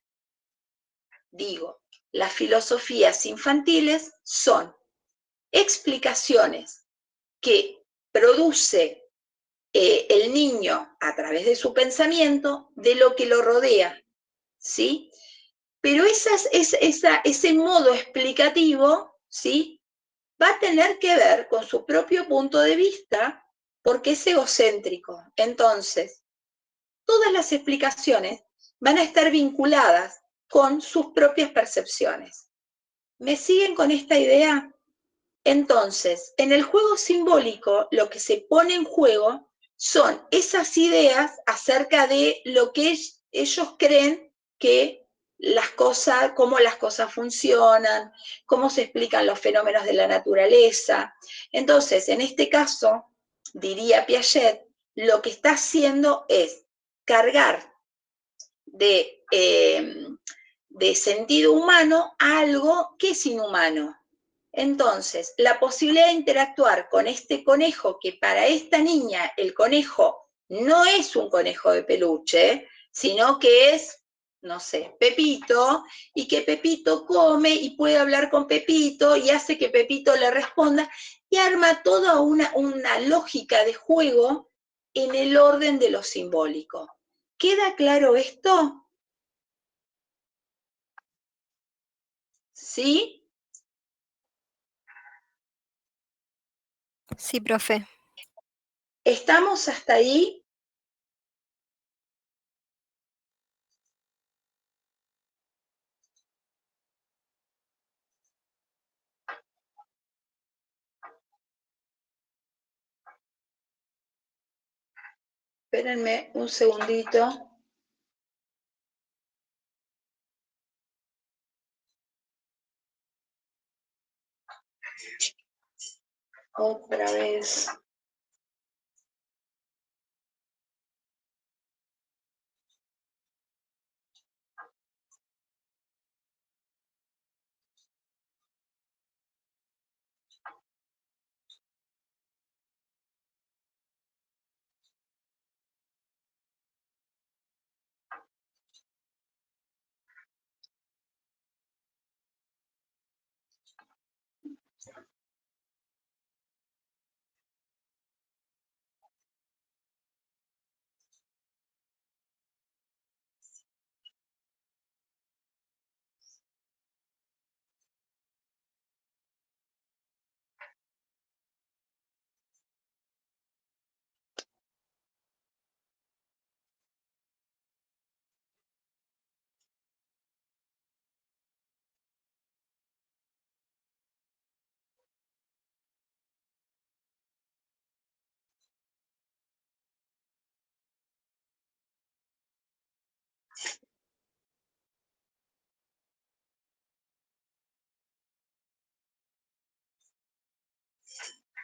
Digo, las filosofías infantiles son explicaciones que produce el niño a través de su pensamiento de lo que lo rodea, ¿sí? Pero ese modo explicativo, ¿sí?, va a tener que ver con su propio punto de vista porque es egocéntrico. Entonces, todas las explicaciones van a estar vinculadas con sus propias percepciones. ¿Me siguen con esta idea? Entonces, en el juego simbólico, lo que se pone en juego son esas ideas acerca de lo que ellos creen que las cosas, cómo las cosas funcionan, cómo se explican los fenómenos de la naturaleza. Entonces, en este caso, diría Piaget, lo que está haciendo es cargar de sentido humano a algo que es inhumano. Entonces, la posibilidad de interactuar con este conejo, que para esta niña el conejo no es un conejo de peluche, sino que es, no sé, Pepito, y que Pepito come y puede hablar con Pepito y hace que Pepito le responda, y arma toda una lógica de juego en el orden de lo simbólico. ¿Queda claro esto? ¿Sí? Sí, profe. ¿Estamos hasta ahí? Espérenme un segundito. Otra vez.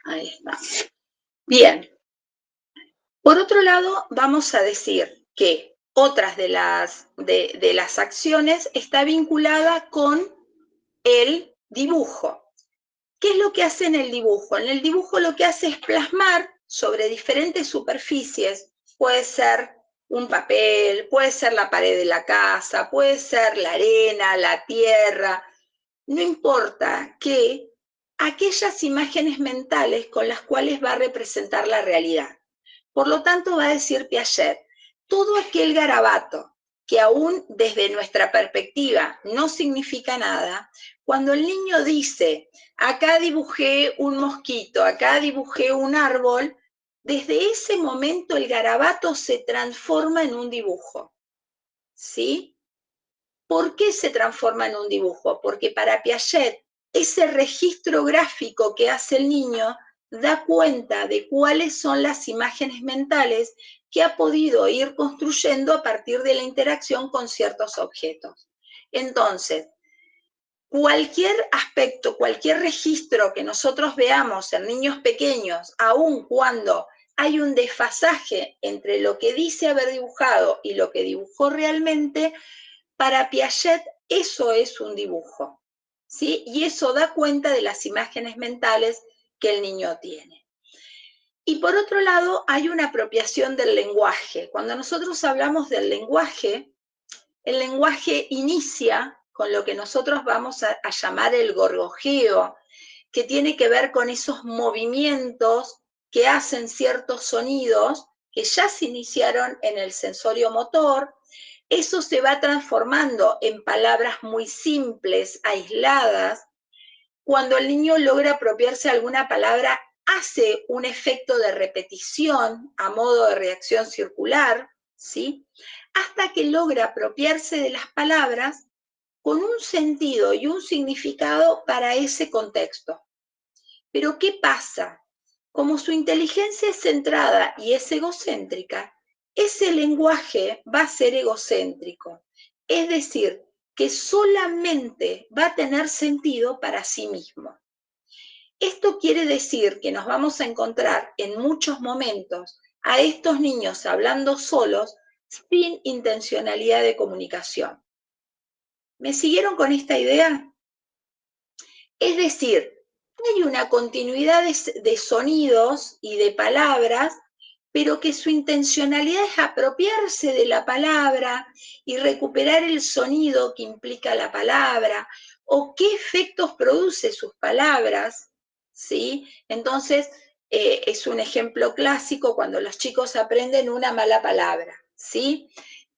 Ahí está. Bien. Por otro lado, vamos a decir que otras de las acciones está vinculada con el dibujo. ¿Qué es lo que hace en el dibujo? En el dibujo lo que hace es plasmar sobre diferentes superficies, puede ser un papel, puede ser la pared de la casa, puede ser la arena, la tierra, no importa, que aquellas imágenes mentales con las cuales va a representar la realidad. Por lo tanto, va a decir Piaget, todo aquel garabato que aún desde nuestra perspectiva no significa nada, cuando el niño dice, acá dibujé un mosquito, acá dibujé un árbol, desde ese momento el garabato se transforma en un dibujo, ¿sí? ¿Por qué se transforma en un dibujo? Porque para Piaget, ese registro gráfico que hace el niño da cuenta de cuáles son las imágenes mentales que ha podido ir construyendo a partir de la interacción con ciertos objetos. Entonces, cualquier aspecto, cualquier registro que nosotros veamos en niños pequeños, aun cuando hay un desfasaje entre lo que dice haber dibujado y lo que dibujó realmente, para Piaget eso es un dibujo, ¿sí? Y eso da cuenta de las imágenes mentales que el niño tiene. Y por otro lado, hay una apropiación del lenguaje. Cuando nosotros hablamos del lenguaje, el lenguaje inicia con lo que nosotros vamos a llamar el gorgojeo, que tiene que ver con esos movimientos que hacen ciertos sonidos que ya se iniciaron en el sensorio motor. Eso se va transformando en palabras muy simples, aisladas. Cuando el niño logra apropiarse de alguna palabra, hace un efecto de repetición a modo de reacción circular, ¿sí? Hasta que logra apropiarse de las palabras con un sentido y un significado para ese contexto. Pero ¿qué pasa? Como su inteligencia es centrada y es egocéntrica, ese lenguaje va a ser egocéntrico. Es decir, que solamente va a tener sentido para sí mismo. Esto quiere decir que nos vamos a encontrar en muchos momentos a estos niños hablando solos sin intencionalidad de comunicación. ¿Me siguieron con esta idea? Es decir, hay una continuidad de sonidos y de palabras, pero que su intencionalidad es apropiarse de la palabra y recuperar el sonido que implica la palabra, o qué efectos produce sus palabras, ¿sí? Entonces, es un ejemplo clásico cuando los chicos aprenden una mala palabra, ¿sí?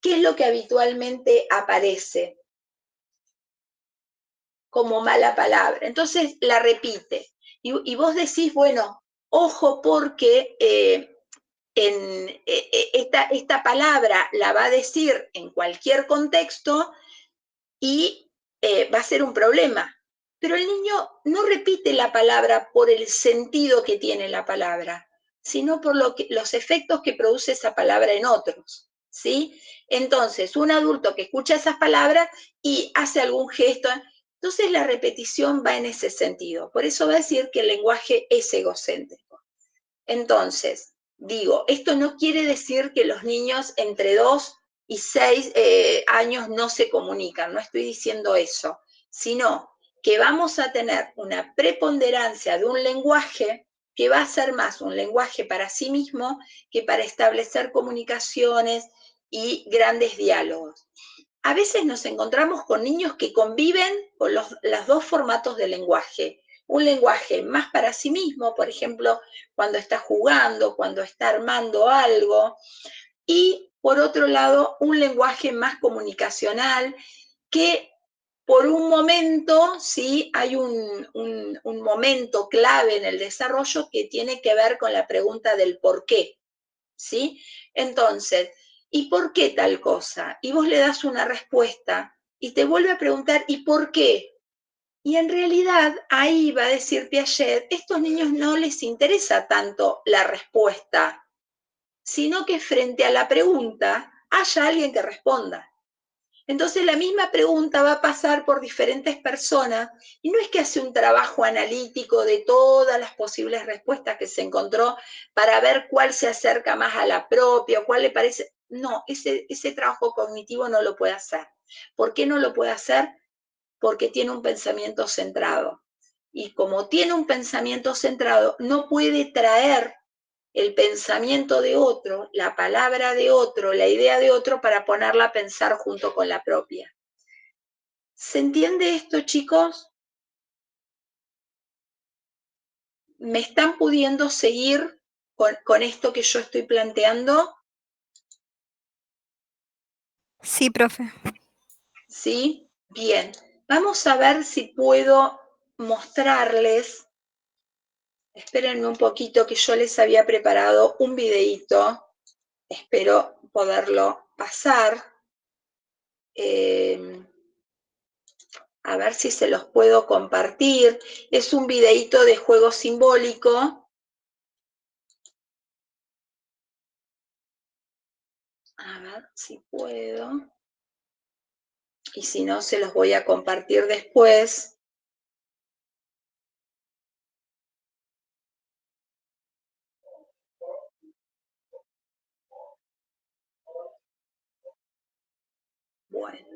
¿Qué es lo que habitualmente aparece como mala palabra? Entonces la repite. Y vos decís, bueno, ojo porque esta palabra la va a decir en cualquier contexto y va a ser un problema. Pero el niño no repite la palabra por el sentido que tiene la palabra, sino por los efectos que produce esa palabra en otros, ¿sí? Entonces, un adulto que escucha esas palabras y hace algún gesto, entonces la repetición va en ese sentido. Por eso va a decir que el lenguaje es egocéntrico. Entonces, digo, esto no quiere decir que los niños entre 2 y 6 años no se comunican, no estoy diciendo eso, sino que vamos a tener una preponderancia de un lenguaje que va a ser más un lenguaje para sí mismo que para establecer comunicaciones y grandes diálogos. A veces nos encontramos con niños que conviven con los dos formatos de lenguaje. Un lenguaje más para sí mismo, por ejemplo, cuando está jugando, cuando está armando algo, y por otro lado, un lenguaje más comunicacional que por un momento, sí, hay un momento clave en el desarrollo que tiene que ver con la pregunta del por qué, ¿sí? Entonces, ¿y por qué tal cosa? Y vos le das una respuesta y te vuelve a preguntar, ¿y por qué? Y en realidad ahí va a decir Piaget, estos niños no les interesa tanto la respuesta, sino que frente a la pregunta haya alguien que responda. Entonces la misma pregunta va a pasar por diferentes personas y no es que hace un trabajo analítico de todas las posibles respuestas que se encontró para ver cuál se acerca más a la propia o cuál le parece. No, ese trabajo cognitivo no lo puede hacer. ¿Por qué no lo puede hacer? Porque tiene un pensamiento centrado. Y como tiene un pensamiento centrado, no puede traer el pensamiento de otro, la palabra de otro, la idea de otro para ponerla a pensar junto con la propia. ¿Se entiende esto, chicos? ¿Me están pudiendo seguir con esto que yo estoy planteando? Sí, profe. ¿Sí? Bien. Vamos a ver si puedo mostrarles. Espérenme un poquito que yo les había preparado un videíto. Espero poderlo pasar. A ver si se los puedo compartir. Es un videíto de juego simbólico. A ver si puedo. y si no, se los voy a compartir después. Bueno,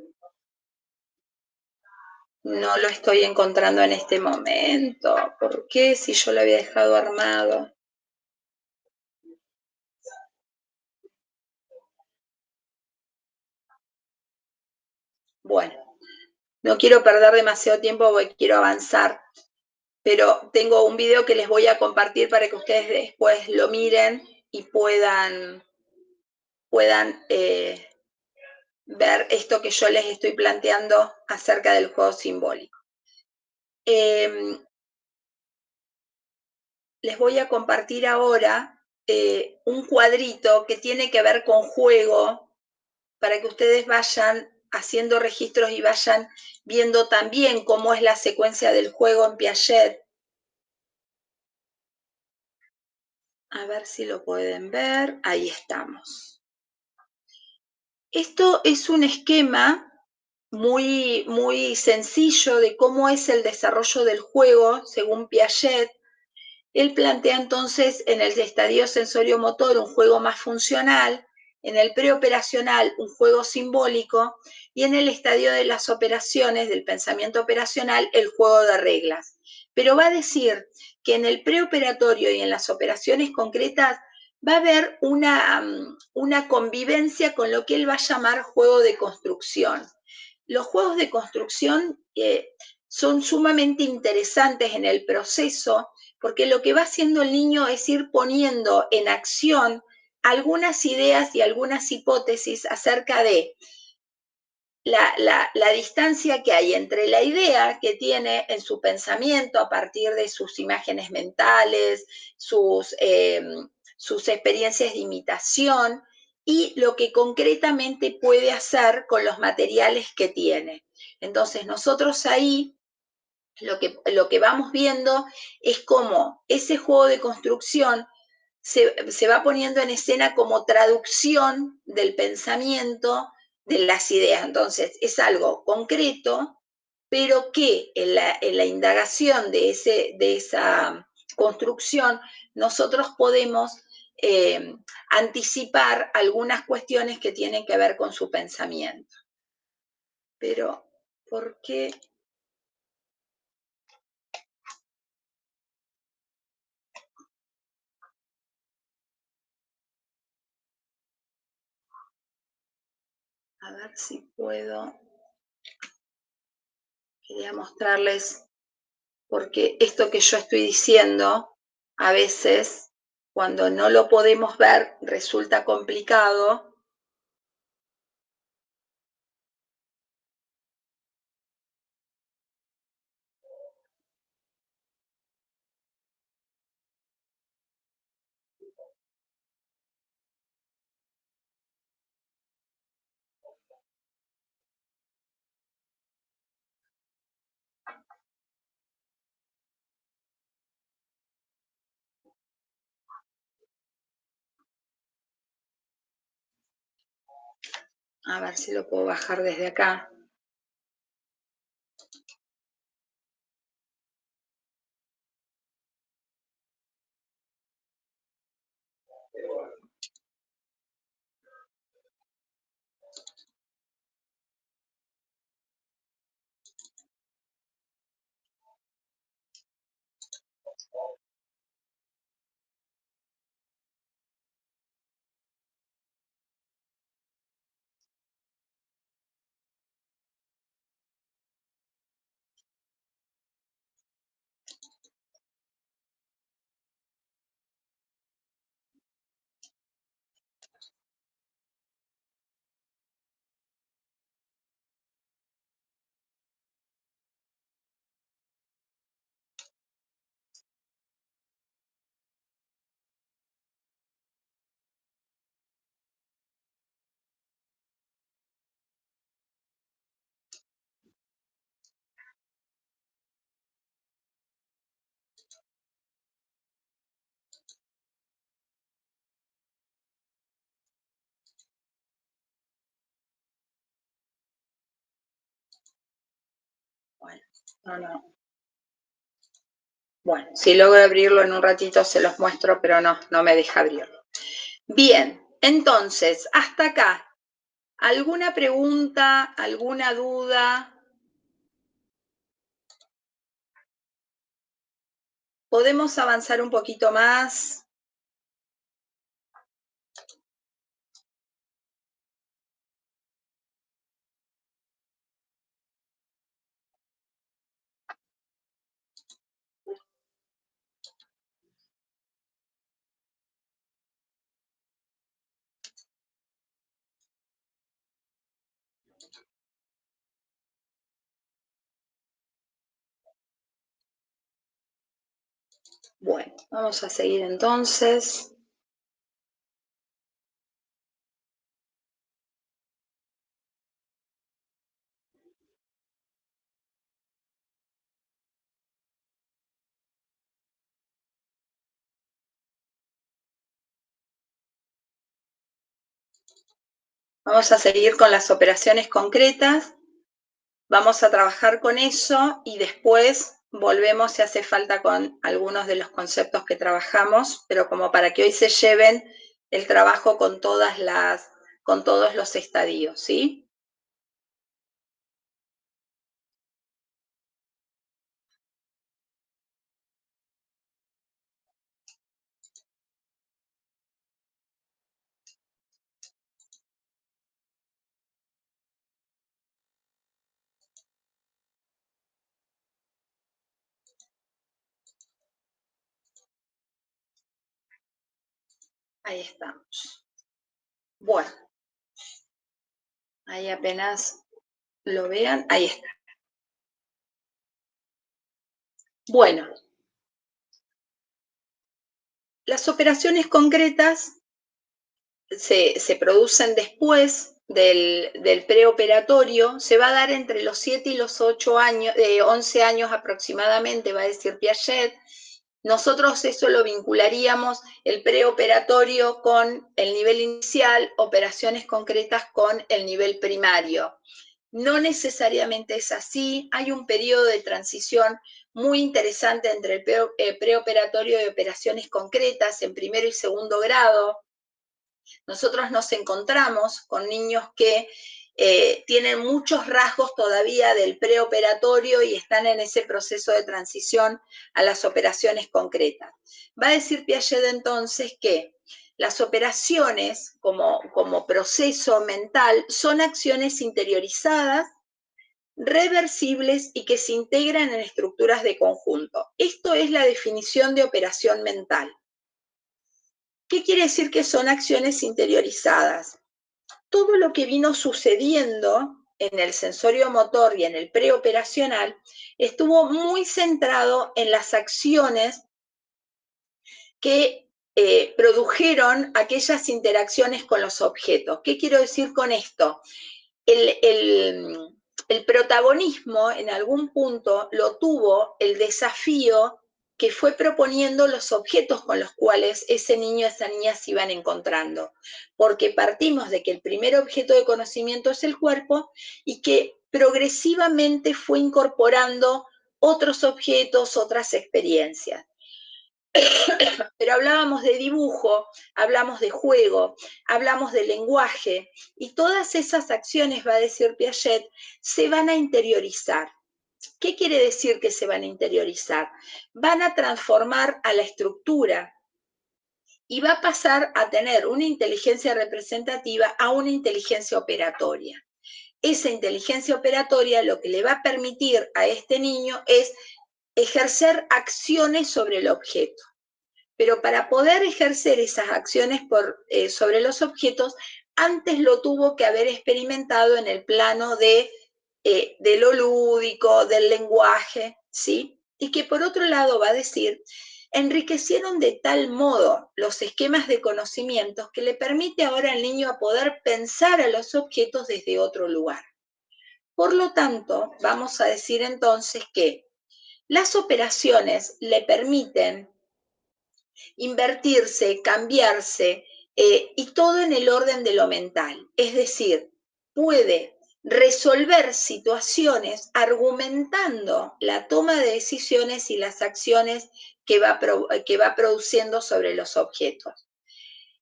no lo estoy encontrando en este momento. ¿Por qué? Si yo lo había dejado armado. Bueno, no quiero perder demasiado tiempo porque quiero avanzar, pero tengo un video que les voy a compartir para que ustedes después lo miren y puedan ver esto que yo les estoy planteando acerca del juego simbólico. Les voy a compartir ahora un cuadrito que tiene que ver con juego, para que ustedes vayan haciendo registros y vayan viendo también cómo es la secuencia del juego en Piaget. A ver si lo pueden ver. Ahí estamos. Esto es un esquema muy, muy sencillo de cómo es el desarrollo del juego según Piaget. Él plantea entonces en el estadio sensorio-motor un juego más funcional, en el preoperacional un juego simbólico y en el estadio de las operaciones, del pensamiento operacional, el juego de reglas. Pero va a decir que en el preoperatorio y en las operaciones concretas va a haber una convivencia con lo que él va a llamar juego de construcción. Los juegos de construcción son sumamente interesantes en el proceso porque lo que va haciendo el niño es ir poniendo en acción algunas ideas y algunas hipótesis acerca de la distancia que hay entre la idea que tiene en su pensamiento a partir de sus imágenes mentales, sus experiencias de imitación y lo que concretamente puede hacer con los materiales que tiene. Entonces nosotros ahí lo que vamos viendo es cómo ese juego de construcción se va poniendo en escena como traducción del pensamiento de las ideas. Entonces, es algo concreto, pero que en la indagación de esa construcción nosotros podemos anticipar algunas cuestiones que tienen que ver con su pensamiento. Pero, ¿por qué? A ver si puedo. Quería mostrarles, porque esto que yo estoy diciendo, a veces, cuando no lo podemos ver, resulta complicado. A ver si lo puedo bajar desde acá. No. Bueno, si logro abrirlo en un ratito se los muestro, pero no me deja abrirlo. Bien, entonces, hasta acá. ¿Alguna pregunta, alguna duda? ¿Podemos avanzar un poquito más? Bueno, vamos a seguir entonces. Vamos a seguir con las operaciones concretas. Vamos a trabajar con eso y después volvemos si hace falta con algunos de los conceptos que trabajamos, pero como para que hoy se lleven el trabajo con todos los estadios, ¿sí? Ahí estamos. Bueno, ahí apenas lo vean, ahí está. Bueno, las operaciones concretas se producen después del preoperatorio, se va a dar entre los 7 y los 8 años, 11 años aproximadamente, va a decir Piaget. Nosotros eso lo vincularíamos, el preoperatorio con el nivel inicial, operaciones concretas con el nivel primario. No necesariamente es así, hay un periodo de transición muy interesante entre el preoperatorio y operaciones concretas en primero y segundo grado. Nosotros nos encontramos con niños que tienen muchos rasgos todavía del preoperatorio y están en ese proceso de transición a las operaciones concretas. Va a decir Piaget entonces que las operaciones como proceso mental son acciones interiorizadas, reversibles y que se integran en estructuras de conjunto. Esto es la definición de operación mental. ¿Qué quiere decir que son acciones interiorizadas? Todo lo que vino sucediendo en el sensorio motor y en el preoperacional estuvo muy centrado en las acciones que produjeron aquellas interacciones con los objetos. ¿Qué quiero decir con esto? El protagonismo en algún punto lo tuvo el desafío que fue proponiendo los objetos con los cuales ese niño o esa niña se iban encontrando, porque partimos de que el primer objeto de conocimiento es el cuerpo y que progresivamente fue incorporando otros objetos, otras experiencias. Pero hablábamos de dibujo, hablamos de juego, hablamos de lenguaje, y todas esas acciones, va a decir Piaget, se van a interiorizar. ¿Qué quiere decir que se van a interiorizar? Van a transformar a la estructura y va a pasar a tener una inteligencia representativa a una inteligencia operatoria. Esa inteligencia operatoria lo que le va a permitir a este niño es ejercer acciones sobre el objeto. Pero para poder ejercer esas acciones sobre los objetos, antes lo tuvo que haber experimentado en el plano de lo lúdico, del lenguaje, ¿sí? Y que por otro lado va a decir, enriquecieron de tal modo los esquemas de conocimientos que le permite ahora al niño a poder pensar a los objetos desde otro lugar. Por lo tanto, vamos a decir entonces que las operaciones le permiten invertirse, cambiarse, y todo en el orden de lo mental. Es decir, puede resolver situaciones argumentando la toma de decisiones y las acciones que va produciendo sobre los objetos.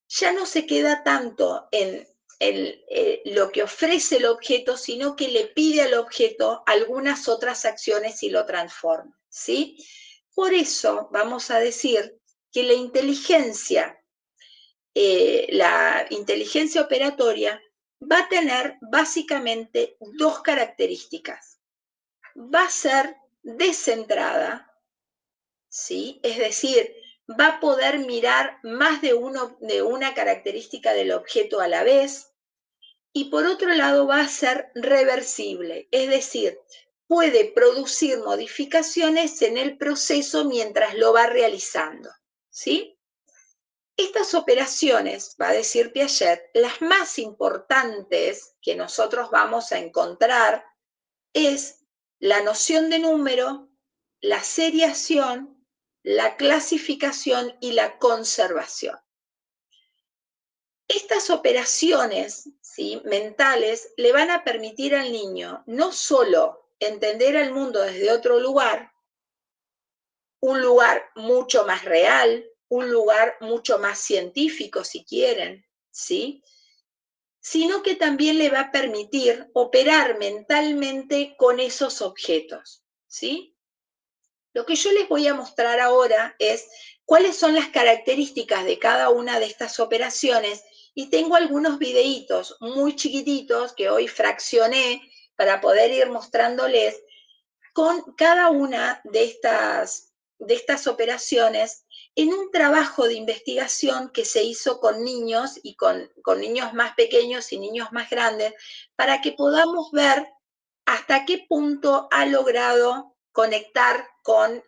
Ya no se queda tanto en lo que ofrece el objeto, sino que le pide al objeto algunas otras acciones y lo transforma, ¿sí? Por eso vamos a decir que la inteligencia operatoria va a tener básicamente dos características. Va a ser descentrada, ¿sí? Es decir, va a poder mirar más de una característica del objeto a la vez, y por otro lado va a ser reversible, es decir, puede producir modificaciones en el proceso mientras lo va realizando, ¿sí? Estas operaciones, va a decir Piaget, las más importantes que nosotros vamos a encontrar es la noción de número, la seriación, la clasificación y la conservación. Estas operaciones, ¿sí?, mentales le van a permitir al niño no solo entender al mundo desde otro lugar, un lugar mucho más real, un lugar mucho más científico, si quieren, ¿sí?, sino que también le va a permitir operar mentalmente con esos objetos, ¿sí? Lo que yo les voy a mostrar ahora es cuáles son las características de cada una de estas operaciones, y tengo algunos videitos muy chiquititos que hoy fraccioné para poder ir mostrándoles con cada una de estas operaciones en un trabajo de investigación que se hizo con niños y con niños más pequeños y niños más grandes, para que podamos ver hasta qué punto ha logrado conectar con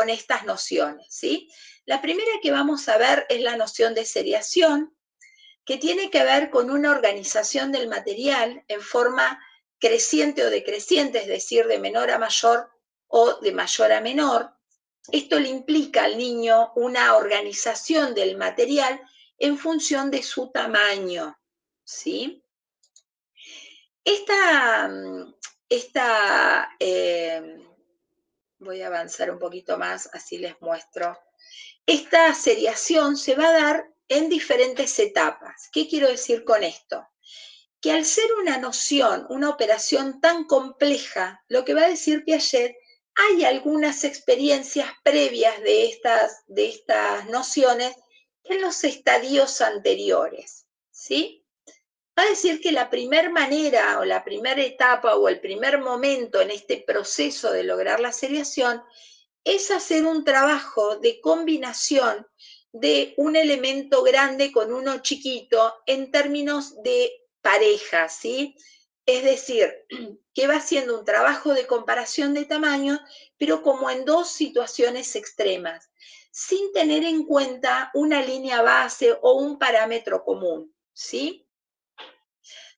estas nociones, ¿sí? La primera que vamos a ver es la noción de seriación, que tiene que ver con una organización del material en forma creciente o decreciente, es decir, de menor a mayor o de mayor a menor. Esto le implica al niño una organización del material en función de su tamaño, ¿sí? Voy a avanzar un poquito más, así les muestro. Esta seriación se va a dar en diferentes etapas. ¿Qué quiero decir con esto? Que al ser una noción, una operación tan compleja, lo que va a decir Piaget, hay algunas experiencias previas de estas nociones en los estadios anteriores, ¿sí? Va a decir que la primera manera o la primera etapa o el primer momento en este proceso de lograr la seriación es hacer un trabajo de combinación de un elemento grande con uno chiquito en términos de pareja, ¿sí? Es decir, que va haciendo un trabajo de comparación de tamaño, pero como en dos situaciones extremas, sin tener en cuenta una línea base o un parámetro común, ¿sí?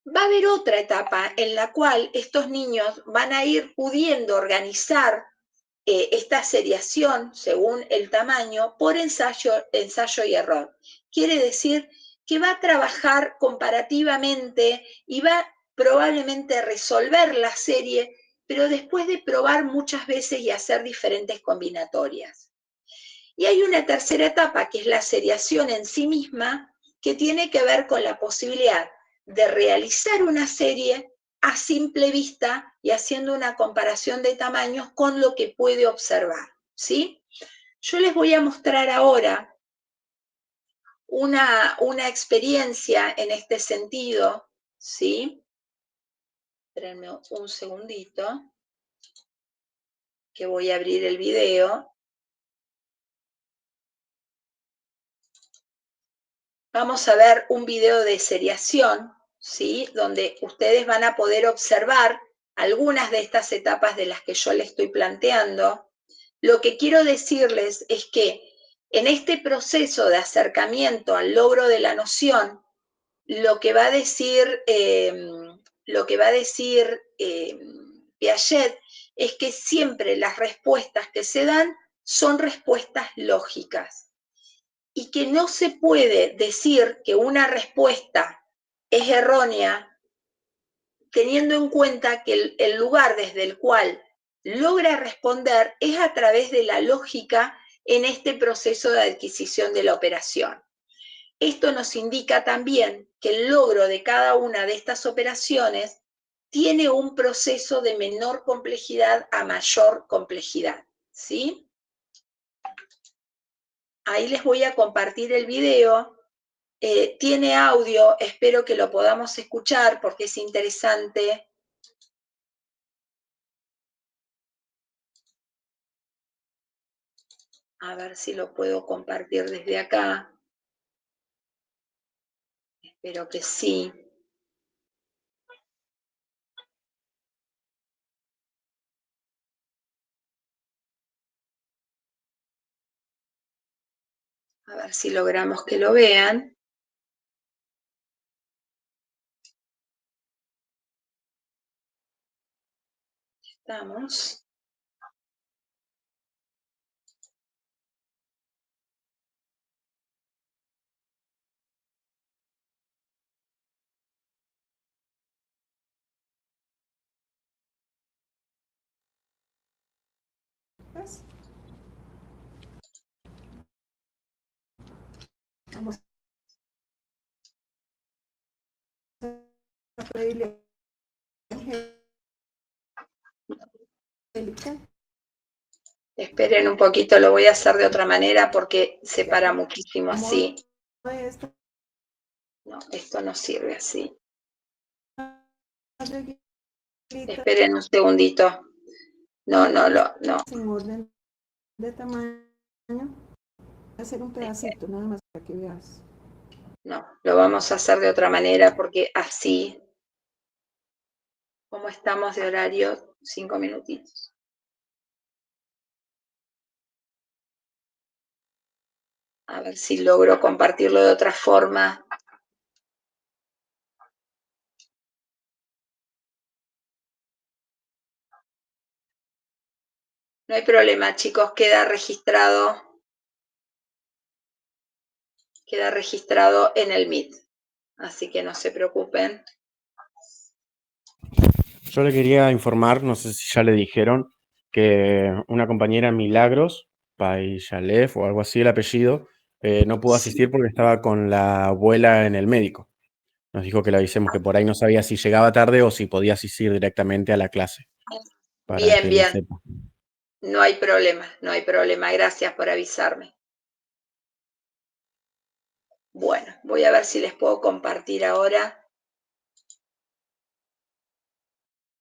Va a haber otra etapa en la cual estos niños van a ir pudiendo organizar esta seriación según el tamaño por ensayo y error. Quiere decir que va a trabajar comparativamente y va probablemente a resolver la serie, pero después de probar muchas veces y hacer diferentes combinatorias. Y hay una tercera etapa, que es la seriación en sí misma, que tiene que ver con la posibilidad de realizar una serie a simple vista y haciendo una comparación de tamaños con lo que puede observar, ¿sí? Yo les voy a mostrar ahora una experiencia en este sentido, ¿sí? Espérenme un segundito, que voy a abrir el video. Vamos a ver un video de seriación, ¿sí?, donde ustedes van a poder observar algunas de estas etapas de las que yo les estoy planteando. Lo que quiero decirles es que en este proceso de acercamiento al logro de la noción, lo que va a decir Piaget es que siempre las respuestas que se dan son respuestas lógicas, y que no se puede decir que una respuesta es errónea teniendo en cuenta que el lugar desde el cual logra responder es a través de la lógica en este proceso de adquisición de la operación. Esto nos indica también que el logro de cada una de estas operaciones tiene un proceso de menor complejidad a mayor complejidad, ¿sí? Ahí les voy a compartir el video. Tiene audio, espero que lo podamos escuchar porque es interesante. A ver si lo puedo compartir desde acá. Espero que sí. A ver si logramos que lo vean. Estamos. Vamos a pedirle a Angélica. Esperen un poquito, lo voy a hacer de otra manera porque se para muchísimo así. No, esto no sirve así. Esperen un segundito. No. Sin orden de tamaño. Hacer un pedacito, nada más para que veas. No, lo vamos a hacer de otra manera porque así, como estamos de horario, 5 minutitos. A ver si logro compartirlo de otra forma. No hay problema, chicos, queda registrado en el Meet. Así que no se preocupen. Yo le quería informar, no sé si ya le dijeron, que una compañera Milagros, Paishalev o algo así el apellido, no pudo asistir porque estaba con la abuela en el médico. Nos dijo que le avisemos que por ahí no sabía si llegaba tarde o si podía asistir directamente a la clase. Para que lo Bien. sepa. No hay problema. Gracias por avisarme. Bueno, voy a ver si les puedo compartir ahora.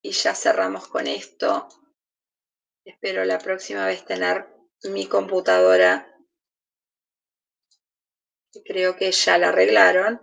Y ya cerramos con esto. Espero la próxima vez tener mi computadora. Creo que ya la arreglaron.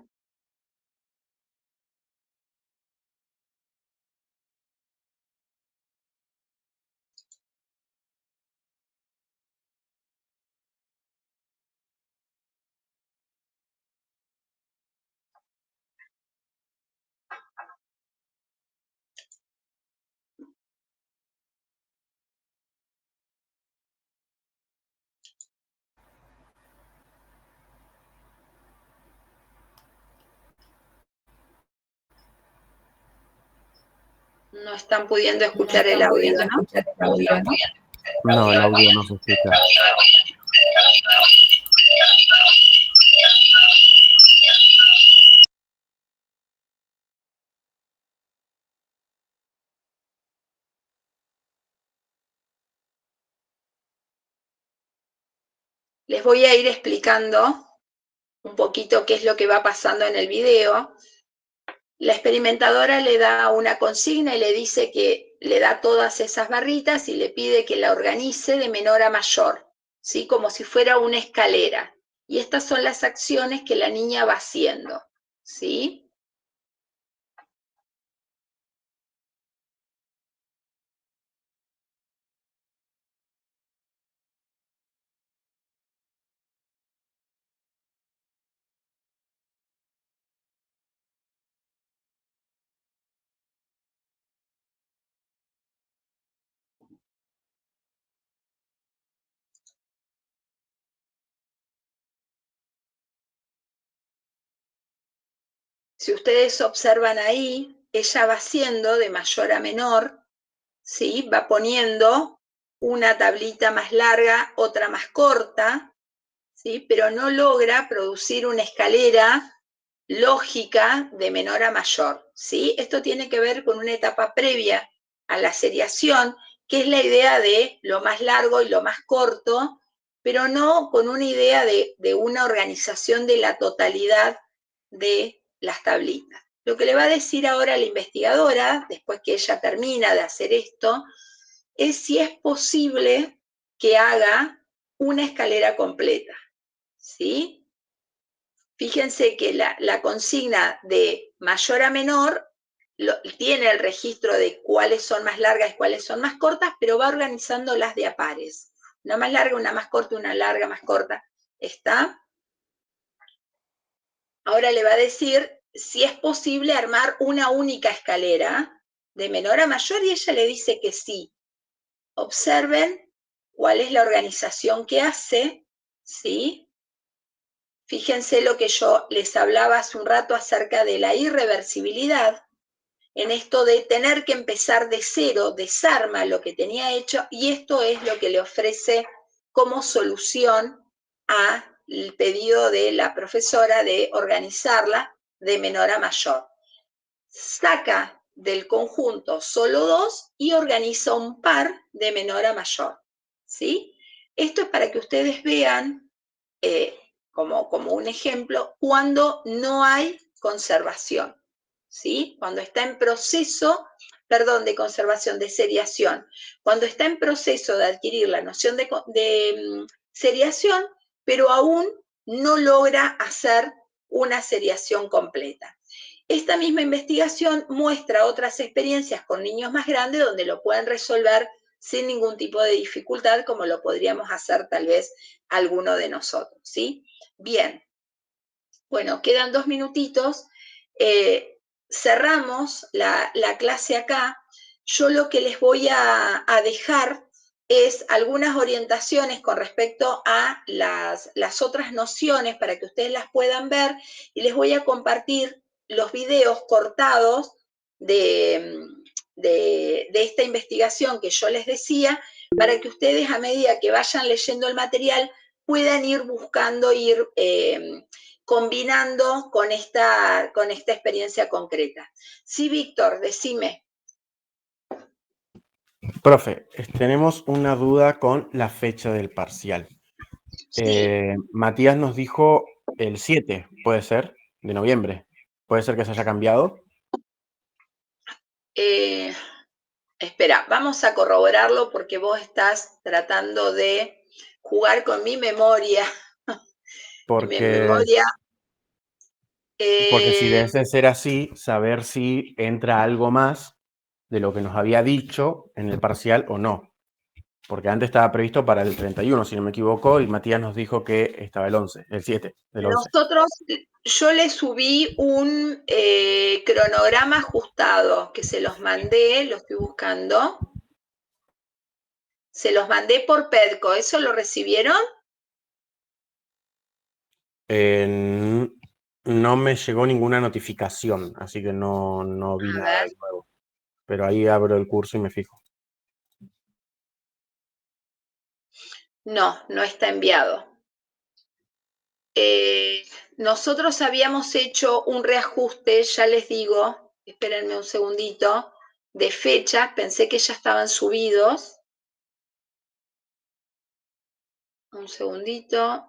No están pudiendo escuchar el audio, ¿no? No, el audio no se escucha. Les voy a ir explicando un poquito qué es lo que va pasando en el video. La experimentadora le da una consigna y le dice que le da todas esas barritas y le pide que la organice de menor a mayor, ¿sí? Como si fuera una escalera. Y estas son las acciones que la niña va haciendo, ¿sí? Si ustedes observan ahí, ella va haciendo de mayor a menor, ¿sí? Va poniendo una tablita más larga, otra más corta, ¿sí? Pero no logra producir una escalera lógica de menor a mayor, ¿sí? Esto tiene que ver con una etapa previa a la seriación, que es la idea de lo más largo y lo más corto, pero no con una idea de una organización de la totalidad de las tablitas. Lo que le va a decir ahora la investigadora, después que ella termina de hacer esto, es si es posible que haga una escalera completa, ¿sí? Fíjense que la consigna de mayor a menor tiene el registro de cuáles son más largas y cuáles son más cortas, pero va organizando las de a pares. Una más larga, una más corta, una larga, más corta. ¿Está? Ahora le va a decir si es posible armar una única escalera de menor a mayor y ella le dice que sí. Observen cuál es la organización que hace, ¿sí? Fíjense lo que yo les hablaba hace un rato acerca de la irreversibilidad, en esto de tener que empezar de cero, desarma lo que tenía hecho, y esto es lo que le ofrece como solución al pedido de la profesora de organizarla de menor a mayor. Saca del conjunto solo 2 y organiza un par de menor a mayor, ¿sí? Esto es para que ustedes vean, como un ejemplo, cuando no hay conservación, ¿sí? Cuando está en proceso, perdón, de conservación, de seriación, cuando está en proceso de adquirir la noción de seriación, pero aún no logra hacer una seriación completa. Esta misma investigación muestra otras experiencias con niños más grandes donde lo pueden resolver sin ningún tipo de dificultad, como lo podríamos hacer tal vez alguno de nosotros, ¿sí? Bien, bueno, quedan 2 minutitos. Cerramos la clase acá. Yo lo que les voy a dejar es algunas orientaciones con respecto a las otras nociones para que ustedes las puedan ver, y les voy a compartir los videos cortados de esta investigación que yo les decía, para que ustedes a medida que vayan leyendo el material puedan ir buscando, ir combinando con esta experiencia concreta. Sí, Víctor, decime. Profe, tenemos una duda con la fecha del parcial. Sí. Matías nos dijo el 7, puede ser, de noviembre. ¿Puede ser que se haya cambiado? Espera, vamos a corroborarlo porque vos estás tratando de jugar con mi memoria. Mi Porque memoria. si debe ser así, saber si entra algo más de lo que nos había dicho en el parcial o no. Porque antes estaba previsto para el 31, si no me equivoco, y Matías nos dijo que estaba el 11, el 7 del 11. Nosotros, yo le subí un cronograma ajustado que se los mandé, lo estoy buscando. Se los mandé por Pedco, ¿eso lo recibieron? No me llegó ninguna notificación, así que no vi nada de nuevo. Pero ahí abro el curso y me fijo. No, no está enviado. Nosotros habíamos hecho un reajuste, ya les digo, espérenme un segundito, de fechas, pensé que ya estaban subidos. Un segundito.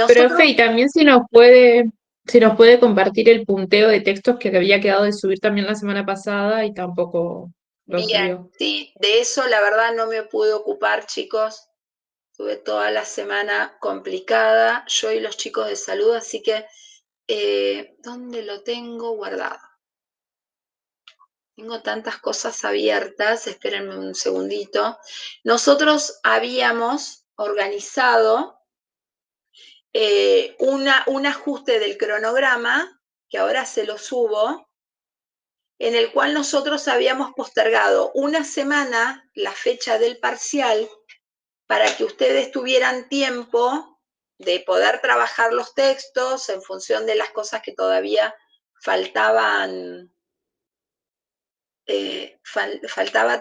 Profe, y también si nos puede compartir el punteo de textos que había quedado de subir también la semana pasada y tampoco lo Bien, subió. sí, de eso la verdad no me pude ocupar, chicos. Tuve toda la semana complicada, yo y los chicos de salud, así que, ¿dónde lo tengo guardado? Tengo tantas cosas abiertas, espérenme un segundito. Nosotros habíamos organizado un ajuste del cronograma, que ahora se lo subo, en el cual nosotros habíamos postergado una semana la fecha del parcial para que ustedes tuvieran tiempo de poder trabajar los textos en función de las cosas que todavía faltaba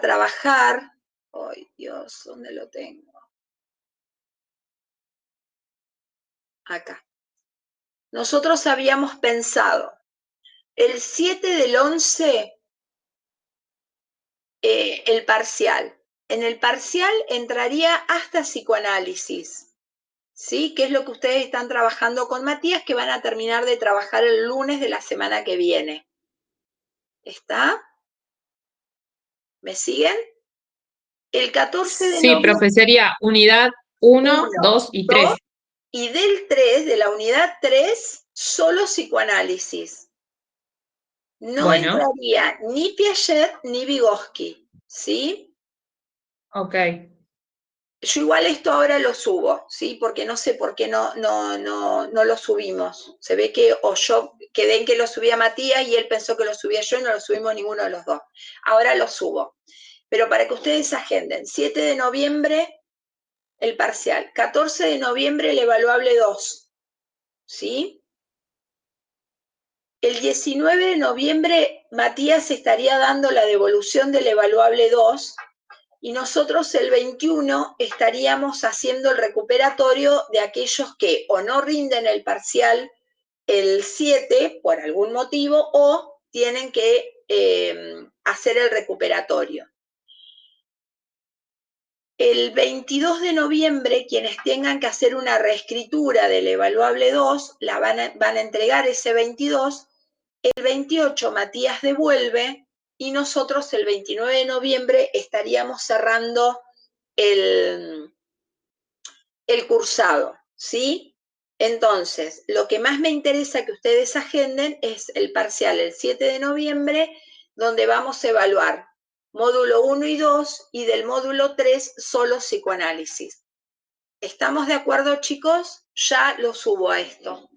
trabajar. Ay, Dios, ¿dónde lo tengo? Acá. Nosotros habíamos pensado el 7 del 11, el parcial. En el parcial entraría hasta psicoanálisis, ¿sí? Que es lo que ustedes están trabajando con Matías, que van a terminar de trabajar el lunes de la semana que viene. ¿Está? ¿Me siguen? El 14 de Sí, noviembre. profe, sería unidad 1, 2 y 3. 2, y del 3, de la unidad 3, solo psicoanálisis. No Bueno, entraría ni Piaget ni Vygotsky, ¿sí? ok. Yo igual esto ahora lo subo, ¿sí? Porque no sé por qué no lo subimos. Se ve que o yo quedé en que lo subía Matías y él pensó que lo subía yo y no lo subimos ninguno de los dos. Ahora lo subo. Pero para que ustedes agenden, 7 de noviembre el parcial, 14 de noviembre el evaluable 2, ¿sí? El 19 de noviembre Matías estaría dando la devolución del evaluable 2 y nosotros el 21 estaríamos haciendo el recuperatorio de aquellos que o no rinden el parcial el 7 por algún motivo o tienen que hacer el recuperatorio. El 22 de noviembre, quienes tengan que hacer una reescritura del evaluable 2, la van a entregar ese 22. El 28 Matías devuelve y nosotros el 29 de noviembre estaríamos cerrando el cursado, ¿sí? Entonces, lo que más me interesa que ustedes agenden es el parcial el 7 de noviembre, donde vamos a evaluar módulo 1 y 2 y del módulo 3 solo psicoanálisis. ¿Estamos de acuerdo, chicos? Ya lo subo a esto,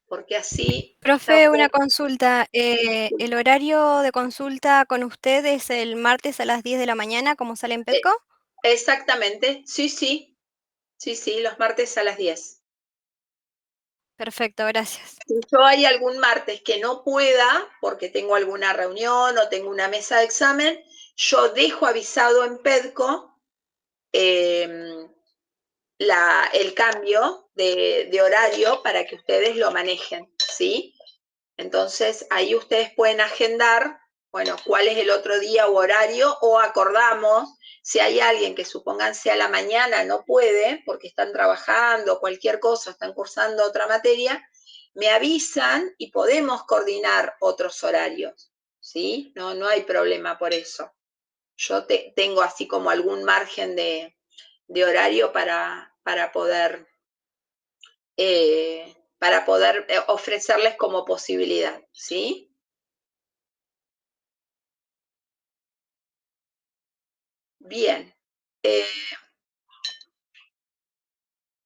porque así... Profe, una consulta. ¿El horario de consulta con usted es el martes a las 10 de la mañana, como sale en PETCO? Exactamente, sí, los martes a las 10. Perfecto, gracias. Si yo hay algún martes que no pueda, porque tengo alguna reunión o tengo una mesa de examen, yo dejo avisado en PEDCO el cambio de horario para que ustedes lo manejen, ¿sí? Entonces, ahí ustedes pueden agendar, bueno, cuál es el otro día u horario, o acordamos, si hay alguien que supónganse a la mañana no puede, porque están trabajando, cualquier cosa, están cursando otra materia, me avisan y podemos coordinar otros horarios, ¿sí? No hay problema por eso. Yo tengo así como algún margen de horario para poder ofrecerles como posibilidad, ¿sí? Bien.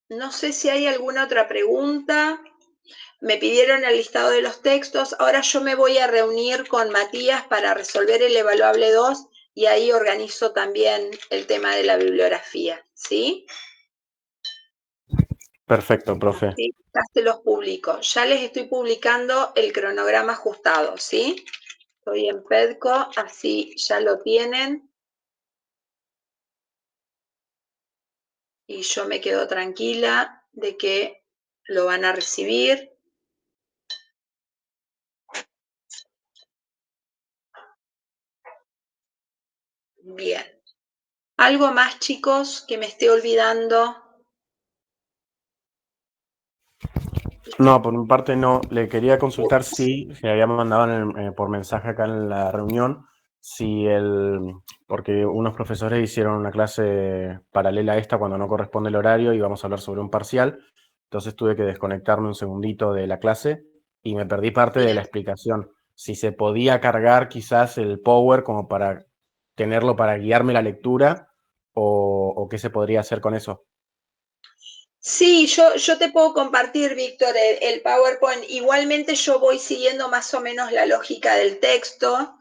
No sé si hay alguna otra pregunta. Me pidieron el listado de los textos. Ahora yo me voy a reunir con Matías para resolver el evaluable 2 y ahí organizo también el tema de la bibliografía, ¿sí? Perfecto, profe. Sí, ya se los publico. Ya les estoy publicando el cronograma ajustado, ¿sí? Estoy en PEDCO, así ya lo tienen. Y yo me quedo tranquila de que lo van a recibir. Bien. ¿Algo más, chicos, que me esté olvidando? No, por mi parte no. Le quería consultar si se había mandado por mensaje acá en la reunión, porque unos profesores hicieron una clase paralela a esta cuando no corresponde el horario y vamos a hablar sobre un parcial. Entonces tuve que desconectarme un segundito de la clase y me perdí parte de la explicación. Si se podía cargar quizás el Power como para tenerlo para guiarme la lectura o qué se podría hacer con eso. Sí, yo te puedo compartir, Víctor, el PowerPoint. Igualmente yo voy siguiendo más o menos la lógica del texto.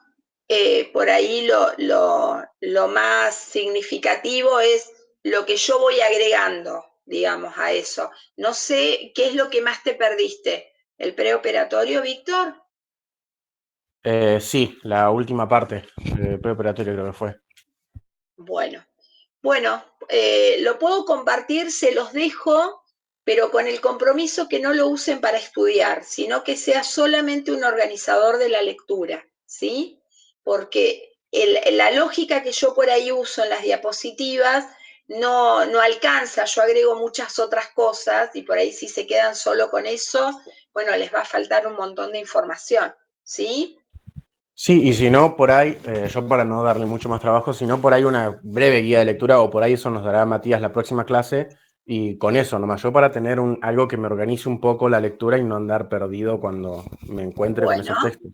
Por ahí lo más significativo es lo que yo voy agregando, digamos, a eso. No sé qué es lo que más te perdiste. ¿El preoperatorio, Víctor? Sí, la última parte, preoperatorio creo que fue. Bueno, lo puedo compartir, se los dejo, pero con el compromiso que no lo usen para estudiar, sino que sea solamente un organizador de la lectura, ¿sí? Porque la lógica que yo por ahí uso en las diapositivas no alcanza, yo agrego muchas otras cosas y por ahí si se quedan solo con eso, bueno, les va a faltar un montón de información, ¿sí? Sí, y si no, por ahí, yo para no darle mucho más trabajo, si no, por ahí una breve guía de lectura, o por ahí eso nos dará Matías la próxima clase, y con eso nomás, yo para tener algo que me organice un poco la lectura y no andar perdido cuando me encuentre con Bueno, esos textos.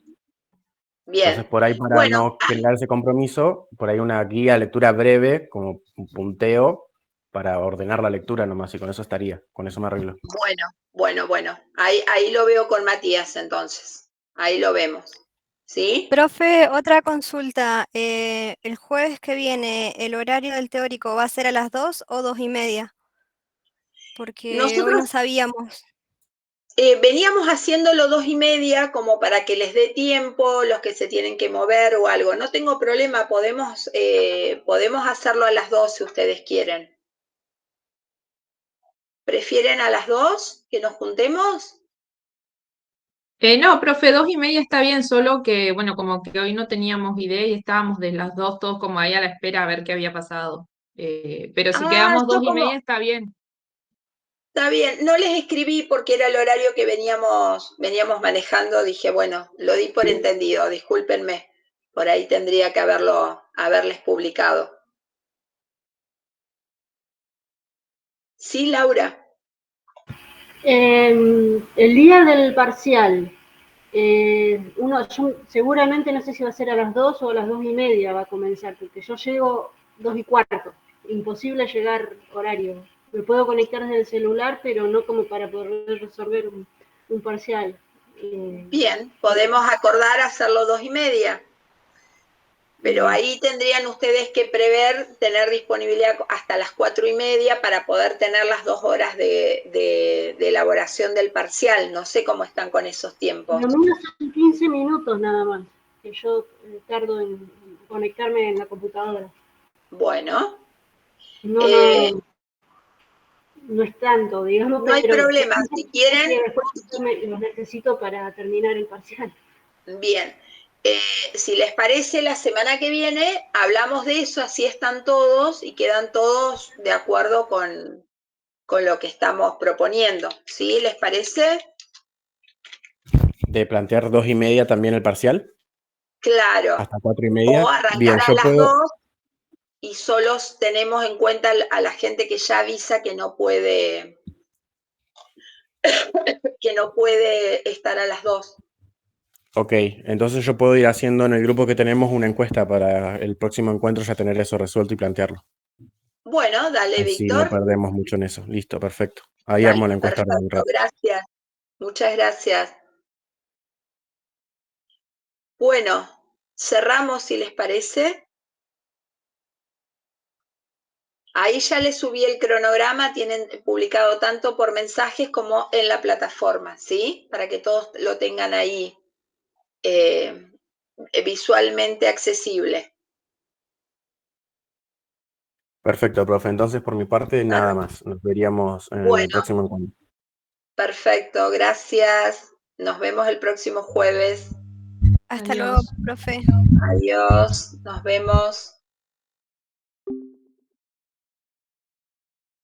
bien. Entonces, por ahí para Bueno, no generar ese compromiso, por ahí una guía de lectura breve, como un punteo, para ordenar la lectura nomás, y con eso estaría, con eso me arreglo. Bueno. Ahí lo veo con Matías entonces. Ahí lo vemos. ¿Sí? Profe, otra consulta. El jueves que viene, ¿el horario del teórico va a ser a las 2 o 2:30? Porque hoy Nosotros no sabíamos. veníamos haciéndolo 2:30 como para que les dé tiempo, los que se tienen que mover o algo. No tengo problema, podemos hacerlo a las 2 si ustedes quieren. ¿Prefieren a las 2 que nos juntemos? No, profe, 2:30 está bien, solo que, bueno, como que hoy no teníamos idea y estábamos de las 2 todos como ahí a la espera a ver qué había pasado. Pero si quedamos Yo 2:30 está bien. está bien, no les escribí porque era el horario que veníamos manejando, dije, bueno, lo di por entendido, discúlpenme, por ahí tendría que haberles publicado. Sí, Laura. El día del parcial, yo seguramente no sé si va a ser a las 2 o a las 2:30 va a comenzar, porque yo llego 2:15, imposible llegar horario. Me puedo conectar desde el celular, pero no como para poder resolver un parcial. Bien, podemos acordar hacerlo 2:30. Pero ahí tendrían ustedes que prever tener disponibilidad hasta las 4:30 para poder tener las 2 horas de elaboración del parcial. No sé cómo están con esos tiempos. Lo menos son 15 minutos nada más, que yo tardo en conectarme en la computadora. Bueno. No es tanto, digamos, no hay pero problema, si quieren. Después los necesito para terminar el parcial. Bien. Si les parece, la semana que viene hablamos de eso, así están todos y quedan todos de acuerdo con lo que estamos proponiendo. ¿Sí? ¿Les parece? ¿De plantear 2:30 también el parcial? Claro. Hasta 4:30. O arrancar Bien, a yo las puedo... 2 y solos tenemos en cuenta a la gente que ya avisa que no puede estar a las 2. Ok, entonces yo puedo ir haciendo en el grupo que tenemos una encuesta para el próximo encuentro ya tener eso resuelto y plantearlo. Bueno, dale, Así Víctor. no perdemos mucho en eso. Listo, perfecto. Ahí Dale, armo la encuesta. perfecto, gracias. Muchas gracias. Bueno, cerramos si les parece. Ahí ya les subí el cronograma, tienen publicado tanto por mensajes como en la plataforma, ¿sí? Para que todos lo tengan ahí visualmente accesible. Perfecto, profe. Entonces, por mi parte, nada más. Nos veríamos en el próximo encuentro. Perfecto, gracias. Nos vemos el próximo jueves. Hasta luego, profe. Adiós, nos vemos.